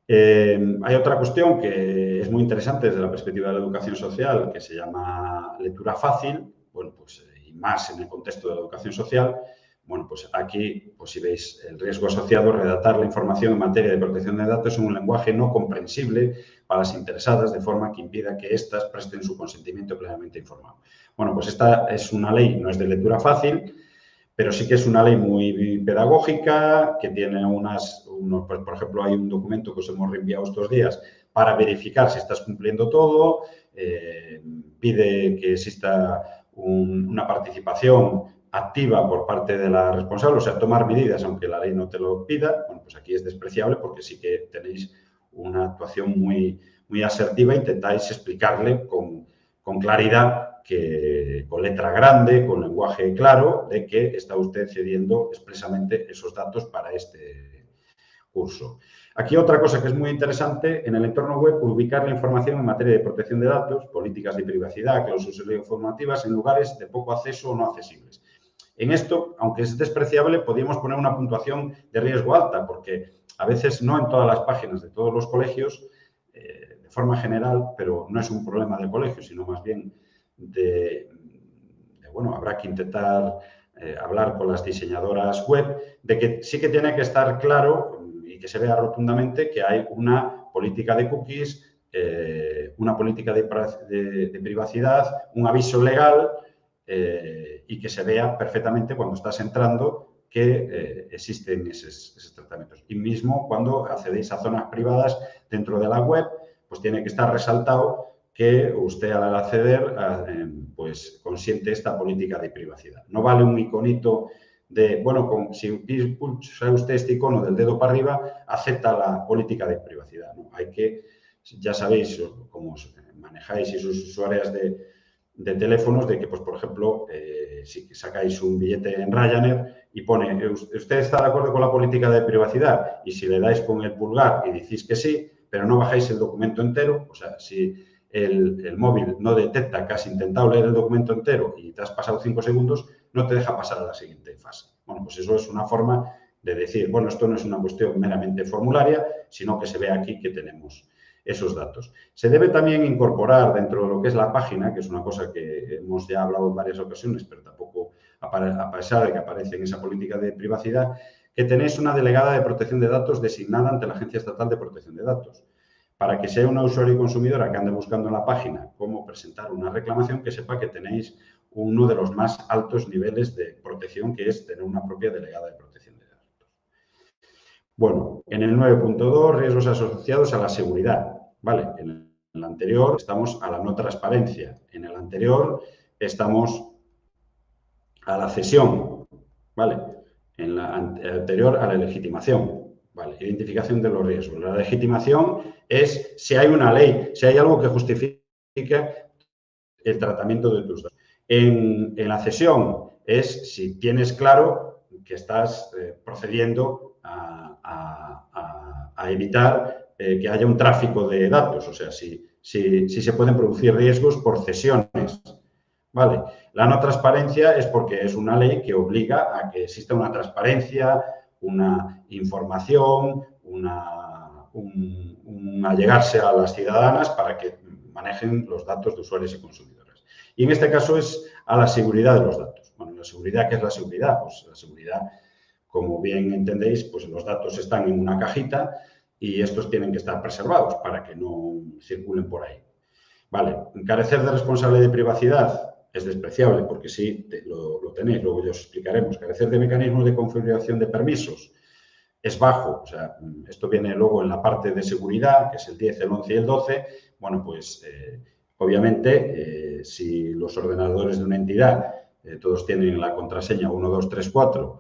Hay otra cuestión que es muy interesante desde la perspectiva de la educación social, que se llama lectura fácil. Bueno, pues y más en el contexto de la educación social. Bueno, pues aquí, pues si veis el riesgo asociado, redactar la información en materia de protección de datos en un lenguaje no comprensible para las interesadas, de forma que impida que éstas presten su consentimiento plenamente informado. Bueno, pues esta es una ley, no es de lectura fácil, pero sí que es una ley muy pedagógica, que tiene pues, por ejemplo, hay un documento que os hemos reenviado estos días para verificar si estás cumpliendo todo, pide que exista una participación activa por parte de la responsable, o sea, tomar medidas aunque la ley no te lo pida. Bueno, pues aquí es despreciable porque sí que tenéis una actuación muy asertiva, intentáis explicarle con claridad, con letra grande, con lenguaje claro, de que está usted cediendo expresamente esos datos para este curso. Aquí otra cosa que es muy interesante, en el entorno web, ubicar la información en materia de protección de datos, políticas de privacidad, cláusulas informativas en lugares de poco acceso o no accesibles. En esto, aunque es despreciable, podríamos poner una puntuación de riesgo alta, porque a veces no en todas las páginas de todos los colegios, de forma general, pero no es un problema del colegio, sino más bien bueno, habrá que intentar hablar con las diseñadoras web, de que sí que tiene que estar claro y que se vea rotundamente que hay una política de cookies, una política de privacidad, un aviso legal y que se vea perfectamente cuando estás entrando que existen esos tratamientos. Y mismo cuando accedéis a zonas privadas dentro de la web, pues tiene que estar resaltado que usted al acceder pues consiente esta política de privacidad. No vale un iconito de, bueno, si pulsa usted este icono del dedo para arriba, acepta la política de privacidad. ¿No? Hay que, ya sabéis cómo manejáis y sus usuarias de teléfonos, de que, pues, por ejemplo, si sacáis un billete en Ryanair y pone, ¿usted está de acuerdo con la política de privacidad? Y si le dais con el pulgar y decís que sí, pero no bajáis el documento entero, o sea, si el móvil no detecta que has intentado leer el documento entero y te has pasado 5 segundos, no te deja pasar a la siguiente fase. Bueno, pues eso es una forma de decir, bueno, esto no es una cuestión meramente formularia, sino que se ve aquí que tenemos esos datos. Se debe también incorporar dentro de lo que es la página, que es una cosa que hemos ya hablado en varias ocasiones, pero tampoco, a pesar de que aparece en esa política de privacidad, que tenéis una delegada de protección de datos designada ante la Agencia Estatal de Protección de Datos, para que sea una usuario y consumidora que ande buscando en la página cómo presentar una reclamación, que sepa que tenéis uno de los más altos niveles de protección, que es tener una propia delegada de protección de datos. Bueno, en el 9.2, riesgos asociados a la seguridad. Vale, en el anterior estamos a la no transparencia, en el anterior estamos a la cesión, ¿vale? En la anterior a la legitimación. Vale, identificación de los riesgos. La legitimación es si hay una ley, si hay algo que justifique el tratamiento de tus datos. En la cesión es si tienes claro que estás procediendo a evitar que haya un tráfico de datos, o sea, si se pueden producir riesgos por cesiones. Vale. La no transparencia es porque es una ley que obliga a que exista una transparencia, una información, un allegarse a las ciudadanas para que manejen los datos de usuarios y consumidores. Y en este caso es a la seguridad de los datos. Bueno, la seguridad, ¿qué es la seguridad? Pues la seguridad, como bien entendéis, pues los datos están en una cajita y estos tienen que estar preservados para que no circulen por ahí. Vale, carecer de responsable de privacidad. es despreciable, porque sí lo tenéis, luego ya os explicaremos. Carecer de mecanismos de configuración de permisos es bajo, o sea, esto viene luego en la parte de seguridad, que es el 10, el 11 y el 12. Bueno, pues obviamente, si los ordenadores de una entidad todos tienen la contraseña 1, 2, 3, 4,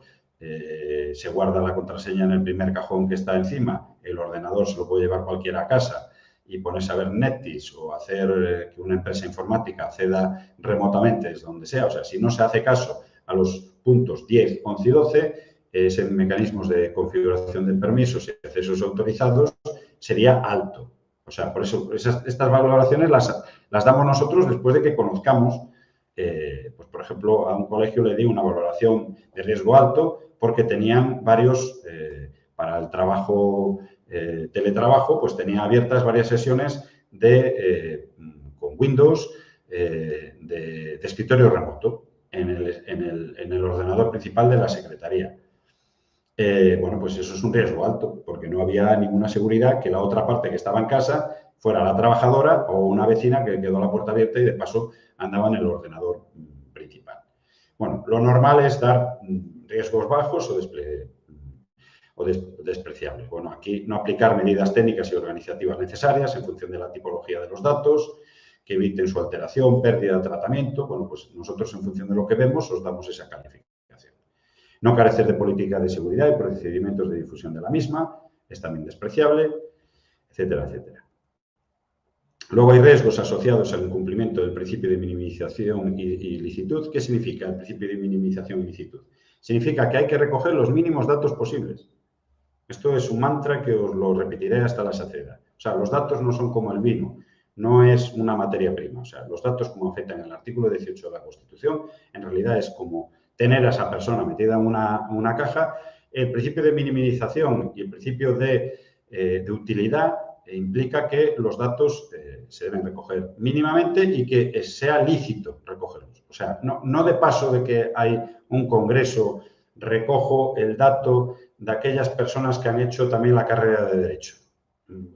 se guarda la contraseña en el primer cajón que está encima, el ordenador se lo puede llevar cualquiera a casa y ponerse a ver Netflix o hacer que una empresa informática acceda remotamente desde donde sea. O sea, si no se hace caso a los puntos 10, 11 y 12, ese mecanismos de configuración de permisos y accesos autorizados sería alto. O sea, por eso estas valoraciones las damos nosotros después de que conozcamos, pues por ejemplo, a un colegio le di una valoración de riesgo alto porque tenían varios, para el trabajo, teletrabajo, pues tenía abiertas varias sesiones con Windows de escritorio remoto en el ordenador principal de la secretaría. Bueno, pues eso es un riesgo alto, porque no había ninguna seguridad que la otra parte que estaba en casa fuera la trabajadora o una vecina que quedó la puerta abierta y de paso andaba en el ordenador principal. Bueno, lo normal es dar riesgos bajos o despreciables. Bueno, aquí no aplicar medidas técnicas y organizativas necesarias en función de la tipología de los datos, que eviten su alteración, pérdida de tratamiento. Bueno, pues nosotros en función de lo que vemos os damos esa calificación. No carecer de política de seguridad y procedimientos de difusión de la misma, es también despreciable, etcétera, etcétera. Luego hay riesgos asociados al incumplimiento del principio de minimización y licitud. ¿Qué significa el principio de minimización y licitud? Significa que hay que recoger los mínimos datos posibles. Esto es un mantra que os lo repetiré hasta la saciedad. O sea, los datos no son como el vino, no es una materia prima. O sea, los datos, como afectan el artículo 18 de la Constitución, en realidad es como tener a esa persona metida en una caja. El principio de minimización y el principio de utilidad implica que los datos se deben recoger mínimamente y que sea lícito recogerlos. O sea, no de paso de que hay un congreso, recojo el dato de aquellas personas que han hecho también la carrera de Derecho.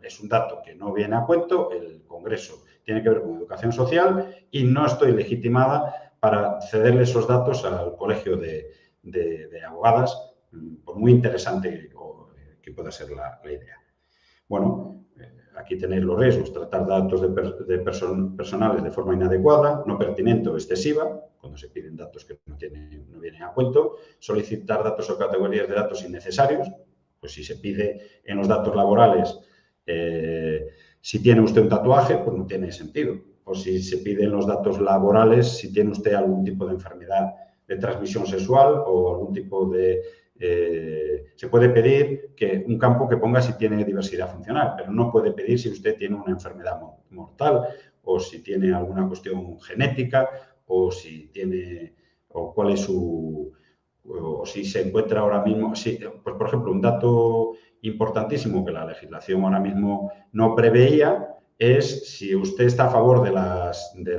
Es un dato que no viene a cuento, el congreso tiene que ver con educación social y no estoy legitimada para cederle esos datos al colegio de abogadas, por muy interesante que pueda ser la idea. Bueno, aquí tenéis los riesgos: tratar datos personales de forma inadecuada, no pertinente o excesiva, cuando se piden datos que no vienen a cuento; solicitar datos o categorías de datos innecesarios, pues si se pide en los datos laborales, si tiene usted un tatuaje, pues no tiene sentido. O si se piden los datos laborales, si tiene usted algún tipo de enfermedad de transmisión sexual o algún tipo de... se puede pedir que un campo que ponga si tiene diversidad funcional, pero no puede pedir si usted tiene una enfermedad mortal o si tiene alguna cuestión genética o si tiene... o cuál es su... o si se encuentra ahora mismo... pues, por ejemplo, un dato importantísimo que la legislación ahora mismo no preveía es si usted está a favor de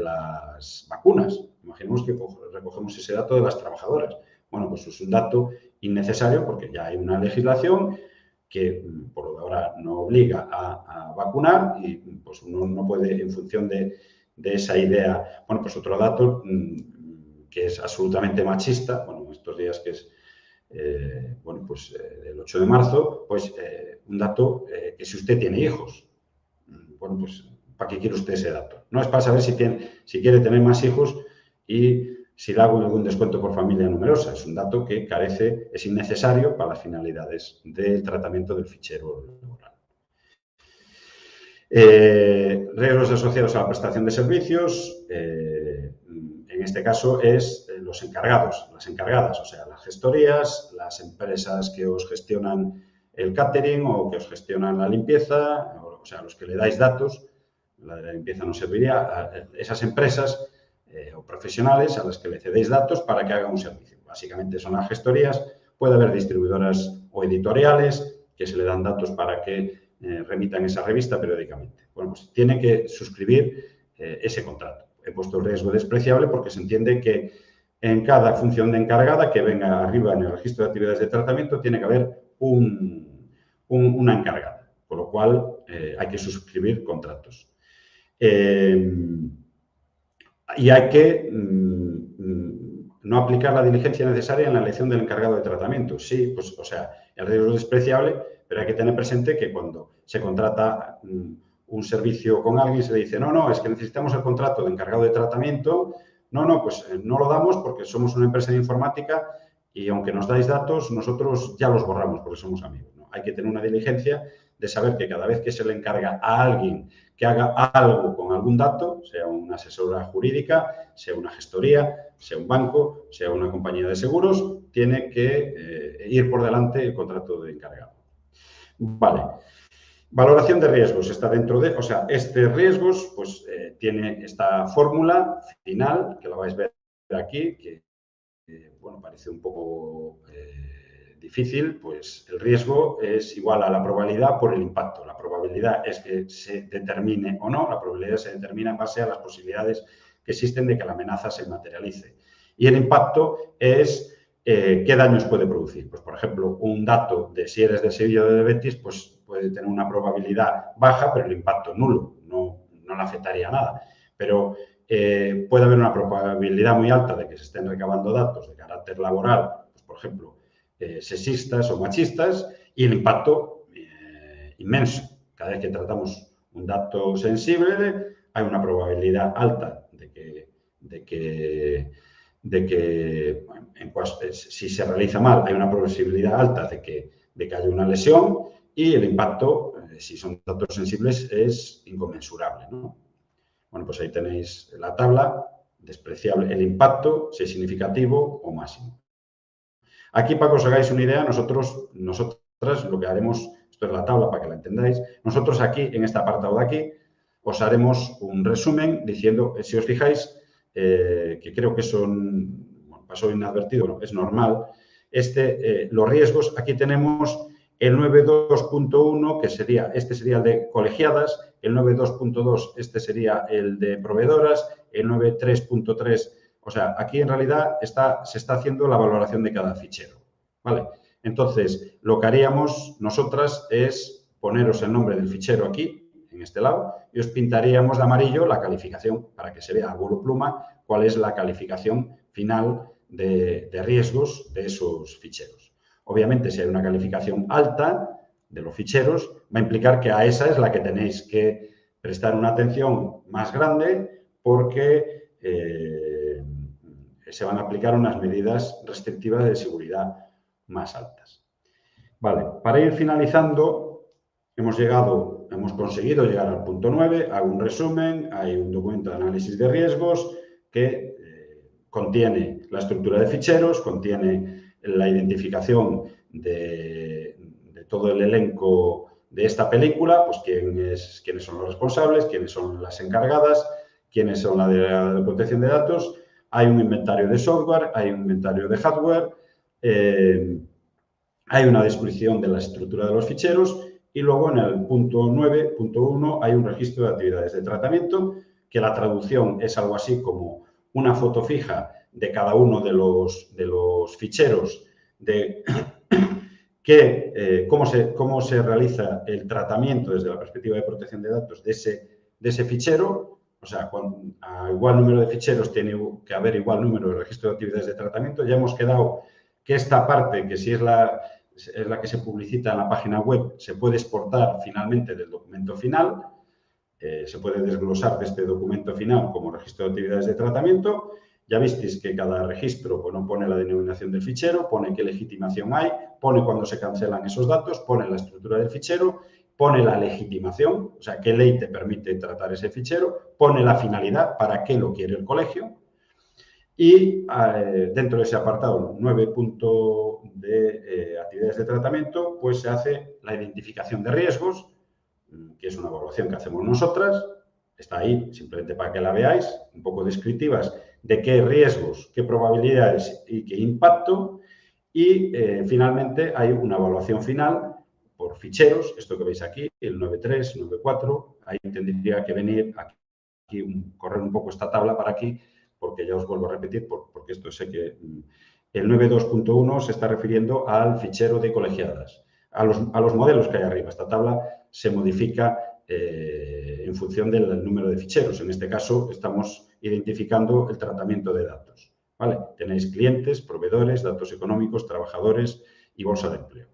las vacunas. Imaginemos que recogemos ese dato de las trabajadoras. Bueno, pues es un dato innecesario porque ya hay una legislación que por lo de ahora no obliga a vacunar y pues uno no puede, en función de esa idea. Bueno, pues otro dato que es absolutamente machista, bueno, estos días que es bueno, pues el 8 de marzo, pues un dato que si usted tiene hijos, bueno, pues ¿para qué quiere usted ese dato? No es para saber si quiere tener más hijos y si le hago algún descuento por familia numerosa. Es un dato que es innecesario para las finalidades del tratamiento del fichero laboral. Riesgos asociados a la prestación de servicios, en este caso es los encargados, las encargadas, o sea, las gestorías, las empresas que os gestionan el catering o que os gestionan la limpieza, o sea, los que le dais datos. La de la limpieza no serviría a esas empresas o profesionales a las que le cedéis datos para que hagan un servicio. Básicamente son las gestorías. Puede haber distribuidoras o editoriales que se le dan datos para que remitan esa revista periódicamente. Bueno, pues tienen que suscribir ese contrato. He puesto el riesgo despreciable porque se entiende que en cada función de encargada que venga arriba en el registro de actividades de tratamiento tiene que haber una encargada, con lo cual hay que suscribir contratos. Y hay que no aplicar la diligencia necesaria en la elección del encargado de tratamiento. Sí, pues, o sea, el riesgo es despreciable, pero hay que tener presente que cuando se contrata un servicio con alguien, se le dice, no, es que necesitamos el contrato de encargado de tratamiento. No, pues no lo damos porque somos una empresa de informática y aunque nos dais datos, nosotros ya los borramos porque somos amigos, ¿no? Hay que tener una diligencia de saber que cada vez que se le encarga a alguien que haga algo con algún dato, sea una asesora jurídica, sea una gestoría, sea un banco, sea una compañía de seguros, tiene que ir por delante el contrato de encargado. Vale. Valoración de riesgos está dentro de, o sea, este riesgos, pues tiene esta fórmula final, que la vais a ver aquí, que, bueno, parece un poco difícil, pues el riesgo es igual a la probabilidad por el impacto. La probabilidad es que se determine o no, la probabilidad se determina en base a las posibilidades que existen de que la amenaza se materialice. Y el impacto es qué daños puede producir. Pues, por ejemplo, un dato de si eres de Sevilla o de Betis, pues puede tener una probabilidad baja, pero el impacto nulo, no le afectaría nada. Pero puede haber una probabilidad muy alta de que se estén recabando datos de carácter laboral, pues, por ejemplo, sexistas o machistas, y el impacto inmenso. Cada vez que tratamos un dato sensible, hay una probabilidad alta de que si se realiza mal, hay una posibilidad alta de que haya una lesión, y el impacto, si son datos sensibles, es inconmensurable, ¿no? Bueno, pues ahí tenéis la tabla, despreciable el impacto, si es significativo o máximo. Aquí, para que os hagáis una idea, nosotras lo que haremos, esto es la tabla para que la entendáis, nosotros aquí, en este apartado de aquí, os haremos un resumen diciendo, si os fijáis, que creo que pasó inadvertido, no, es normal, los riesgos, aquí tenemos el 9.2.1, que sería, este sería el de colegiadas, el 9.2.2, este sería el de proveedoras, el 9.3.3, o sea, aquí en realidad se está haciendo la valoración de cada fichero, ¿vale? Entonces, lo que haríamos nosotras es poneros el nombre del fichero aquí, en este lado, y os pintaríamos de amarillo la calificación para que se vea a vuelo pluma cuál es la calificación final de riesgos de esos ficheros. Obviamente, si hay una calificación alta de los ficheros, va a implicar que a esa es la que tenéis que prestar una atención más grande porque se van a aplicar unas medidas restrictivas de seguridad más altas. Vale, para ir finalizando, hemos conseguido llegar al punto 9, hago un resumen, hay un documento de análisis de riesgos que contiene la estructura de ficheros, contiene la identificación de todo el elenco de esta película, pues quiénes son los responsables, quiénes son las encargadas, quiénes son la de protección de datos, hay un inventario de software, hay un inventario de hardware, hay una descripción de la estructura de los ficheros y luego en el punto 9.1 hay un registro de actividades de tratamiento, que la traducción es algo así como una foto fija de cada uno de los ficheros de cómo se realiza el tratamiento desde la perspectiva de protección de datos de ese fichero. O sea, a igual número de ficheros tiene que haber igual número de registro de actividades de tratamiento. Ya hemos quedado que esta parte, que si es la que se publicita en la página web, se puede exportar finalmente del documento final, se puede desglosar de este documento final como registro de actividades de tratamiento. Ya visteis que cada registro, bueno, pone la denominación del fichero, pone qué legitimación hay, pone cuándo se cancelan esos datos, pone la estructura del fichero, pone la legitimación, o sea, qué ley te permite tratar ese fichero, pone la finalidad, para qué lo quiere el colegio. Y dentro de ese apartado 9. de actividades de tratamiento, pues se hace la identificación de riesgos, que es una evaluación que hacemos nosotras. Está ahí simplemente para que la veáis, un poco descriptivas de qué riesgos, qué probabilidades y qué impacto. Y finalmente hay una evaluación final por ficheros, esto que veis aquí, el 9.3, 9.4, ahí tendría que venir aquí, correr un poco esta tabla para aquí, porque ya os vuelvo a repetir, porque esto sé que el 9.2.1 se está refiriendo al fichero de colegiadas, a los modelos que hay arriba. Esta tabla se modifica en función del número de ficheros. En este caso, estamos identificando el tratamiento de datos, ¿vale? Tenéis clientes, proveedores, datos económicos, trabajadores y bolsa de empleo,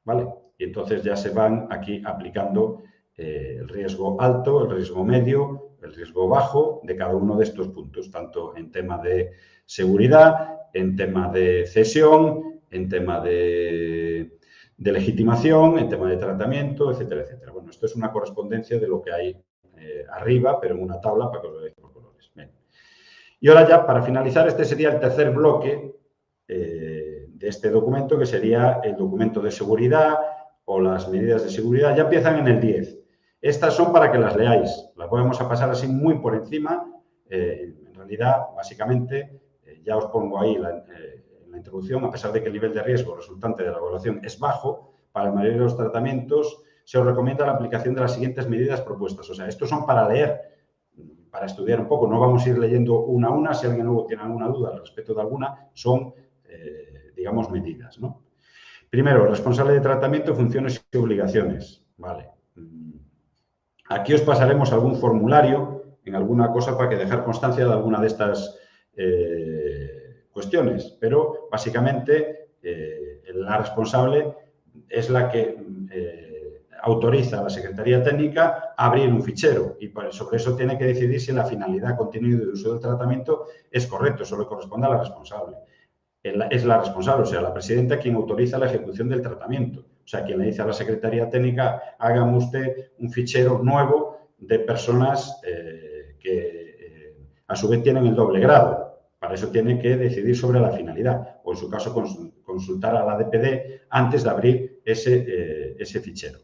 ¿vale? Y entonces ya se van aquí aplicando el riesgo alto, el riesgo medio, el riesgo bajo de cada uno de estos puntos, tanto en tema de seguridad, en tema de cesión, en tema de legitimación, en tema de tratamiento, etcétera, etcétera. Bueno, esto es una correspondencia de lo que hay arriba, pero en una tabla para que os lo veáis por colores. Bien. Y ahora ya, para finalizar, este sería el tercer bloque de este documento, que sería el documento de seguridad o las medidas de seguridad. Ya empiezan en el 10. Estas son para que las leáis. Las vamos a pasar así muy por encima. En realidad, básicamente, ya os pongo ahí en la introducción, a pesar de que el nivel de riesgo resultante de la evaluación es bajo, para la mayoría de los tratamientos se os recomienda la aplicación de las siguientes medidas propuestas. O sea, estos son para leer, para estudiar un poco. No vamos a ir leyendo una a una. Si alguien luego tiene alguna duda al respecto de alguna, son, digamos, medidas, ¿no? Primero, responsable de tratamiento, funciones y obligaciones. Vale. Aquí os pasaremos algún formulario en alguna cosa para que dejar constancia de alguna de estas cuestiones, pero básicamente la responsable es la que autoriza a la Secretaría Técnica a abrir un fichero y sobre eso tiene que decidir si la finalidad, contenido y uso del tratamiento es correcto. Eso le corresponde a la responsable. Es la responsable, o sea, la presidenta, quien autoriza la ejecución del tratamiento. O sea, quien le dice a la Secretaría Técnica, hágame usted un fichero nuevo de personas que a su vez tienen el doble grado. Para eso tiene que decidir sobre la finalidad o, en su caso, consultar a la DPD antes de abrir ese fichero.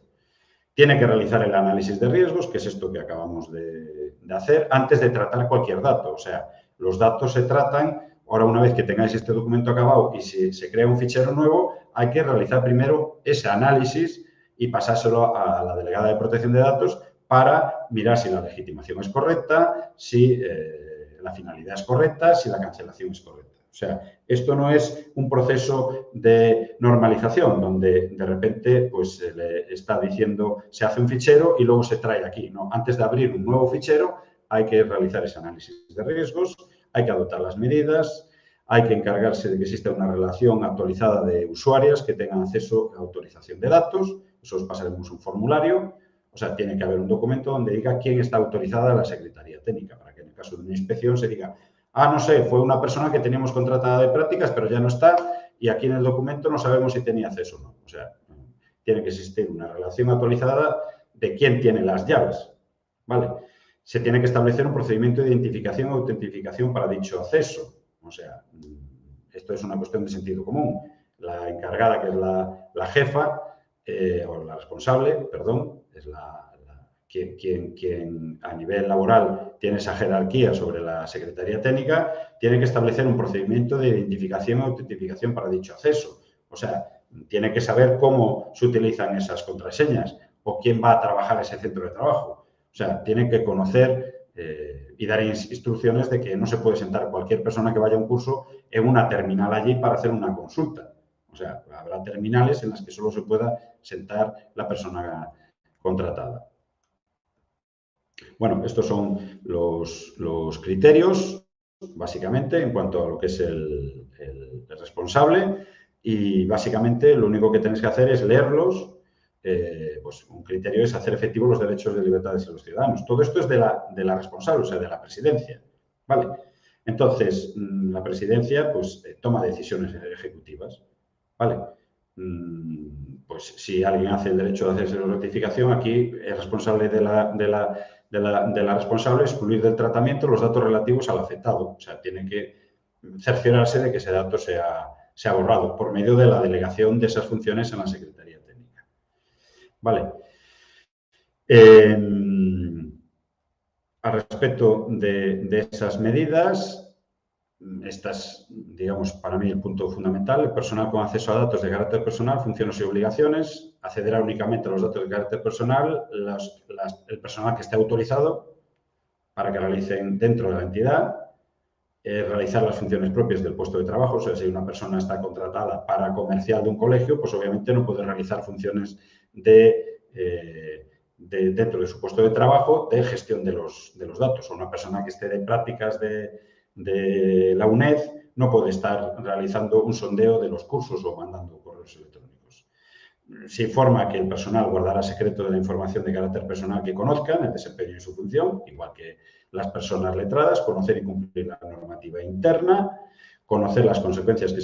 Tiene que realizar el análisis de riesgos, que es esto que acabamos de hacer, antes de tratar cualquier dato. O sea, los datos se tratan, ahora una vez que tengáis este documento acabado y si se crea un fichero nuevo, hay que realizar primero ese análisis y pasárselo a la delegada de protección de datos para mirar si la legitimación es correcta, si la finalidad es correcta, si la cancelación es correcta. O sea, esto no es un proceso de normalización donde de repente pues, se le está diciendo se hace un fichero y luego se trae aquí. No, antes de abrir un nuevo fichero hay que realizar ese análisis de riesgos, hay que adoptar las medidas, hay que encargarse de que exista una relación actualizada de usuarias que tengan acceso a autorización de datos. Eso os pasaremos un formulario. O sea, tiene que haber un documento donde diga quién está autorizada a la Secretaría Técnica, para que en el caso de una inspección se diga, no sé, fue una persona que teníamos contratada de prácticas, pero ya no está y aquí en el documento no sabemos si tenía acceso o no. O sea, tiene que existir una relación actualizada de quién tiene las llaves, ¿vale? Se tiene que establecer un procedimiento de identificación o autentificación para dicho acceso. O sea, esto es una cuestión de sentido común. La encargada, que es la jefa, o la responsable, perdón, es quien a nivel laboral tiene esa jerarquía sobre la Secretaría Técnica, tiene que establecer un procedimiento de identificación o autentificación para dicho acceso. O sea, tiene que saber cómo se utilizan esas contraseñas o quién va a trabajar ese centro de trabajo. O sea, tiene que conocer y dar instrucciones de que no se puede sentar cualquier persona que vaya a un curso en una terminal allí para hacer una consulta. O sea, habrá terminales en las que solo se pueda sentar la persona contratada. Bueno, estos son los criterios, básicamente, en cuanto a lo que es el responsable y, básicamente, lo único que tenéis que hacer es leerlos. Pues un criterio es hacer efectivos los derechos de libertades de los ciudadanos. Todo esto es de la responsable, o sea, de la presidencia, ¿vale? Entonces, la presidencia, pues, toma decisiones ejecutivas, ¿vale? Pues, si alguien hace el derecho de hacerse la notificación, aquí es responsable de la responsable excluir del tratamiento los datos relativos al afectado. O sea, tiene que cerciorarse de que ese dato sea borrado por medio de la delegación de esas funciones en la Secretaría Técnica. Vale. Al respecto de esas medidas, estas, digamos, para mí el punto fundamental, el personal con acceso a datos de carácter personal, funciones y obligaciones, accederá únicamente a los datos de carácter personal el personal que esté autorizado para que realicen dentro de la entidad, realizar las funciones propias del puesto de trabajo. O sea, si una persona está contratada para comercial de un colegio, pues obviamente no puede realizar funciones de dentro de su puesto de trabajo de gestión de los datos. O una persona que esté de prácticas de la UNED no puede estar realizando un sondeo de los cursos o mandando correos electrónicos. Se informa que el personal guardará secreto de la información de carácter personal que conozcan, el desempeño y su función, igual que las personas letradas, conocer y cumplir la normativa interna, conocer las consecuencias que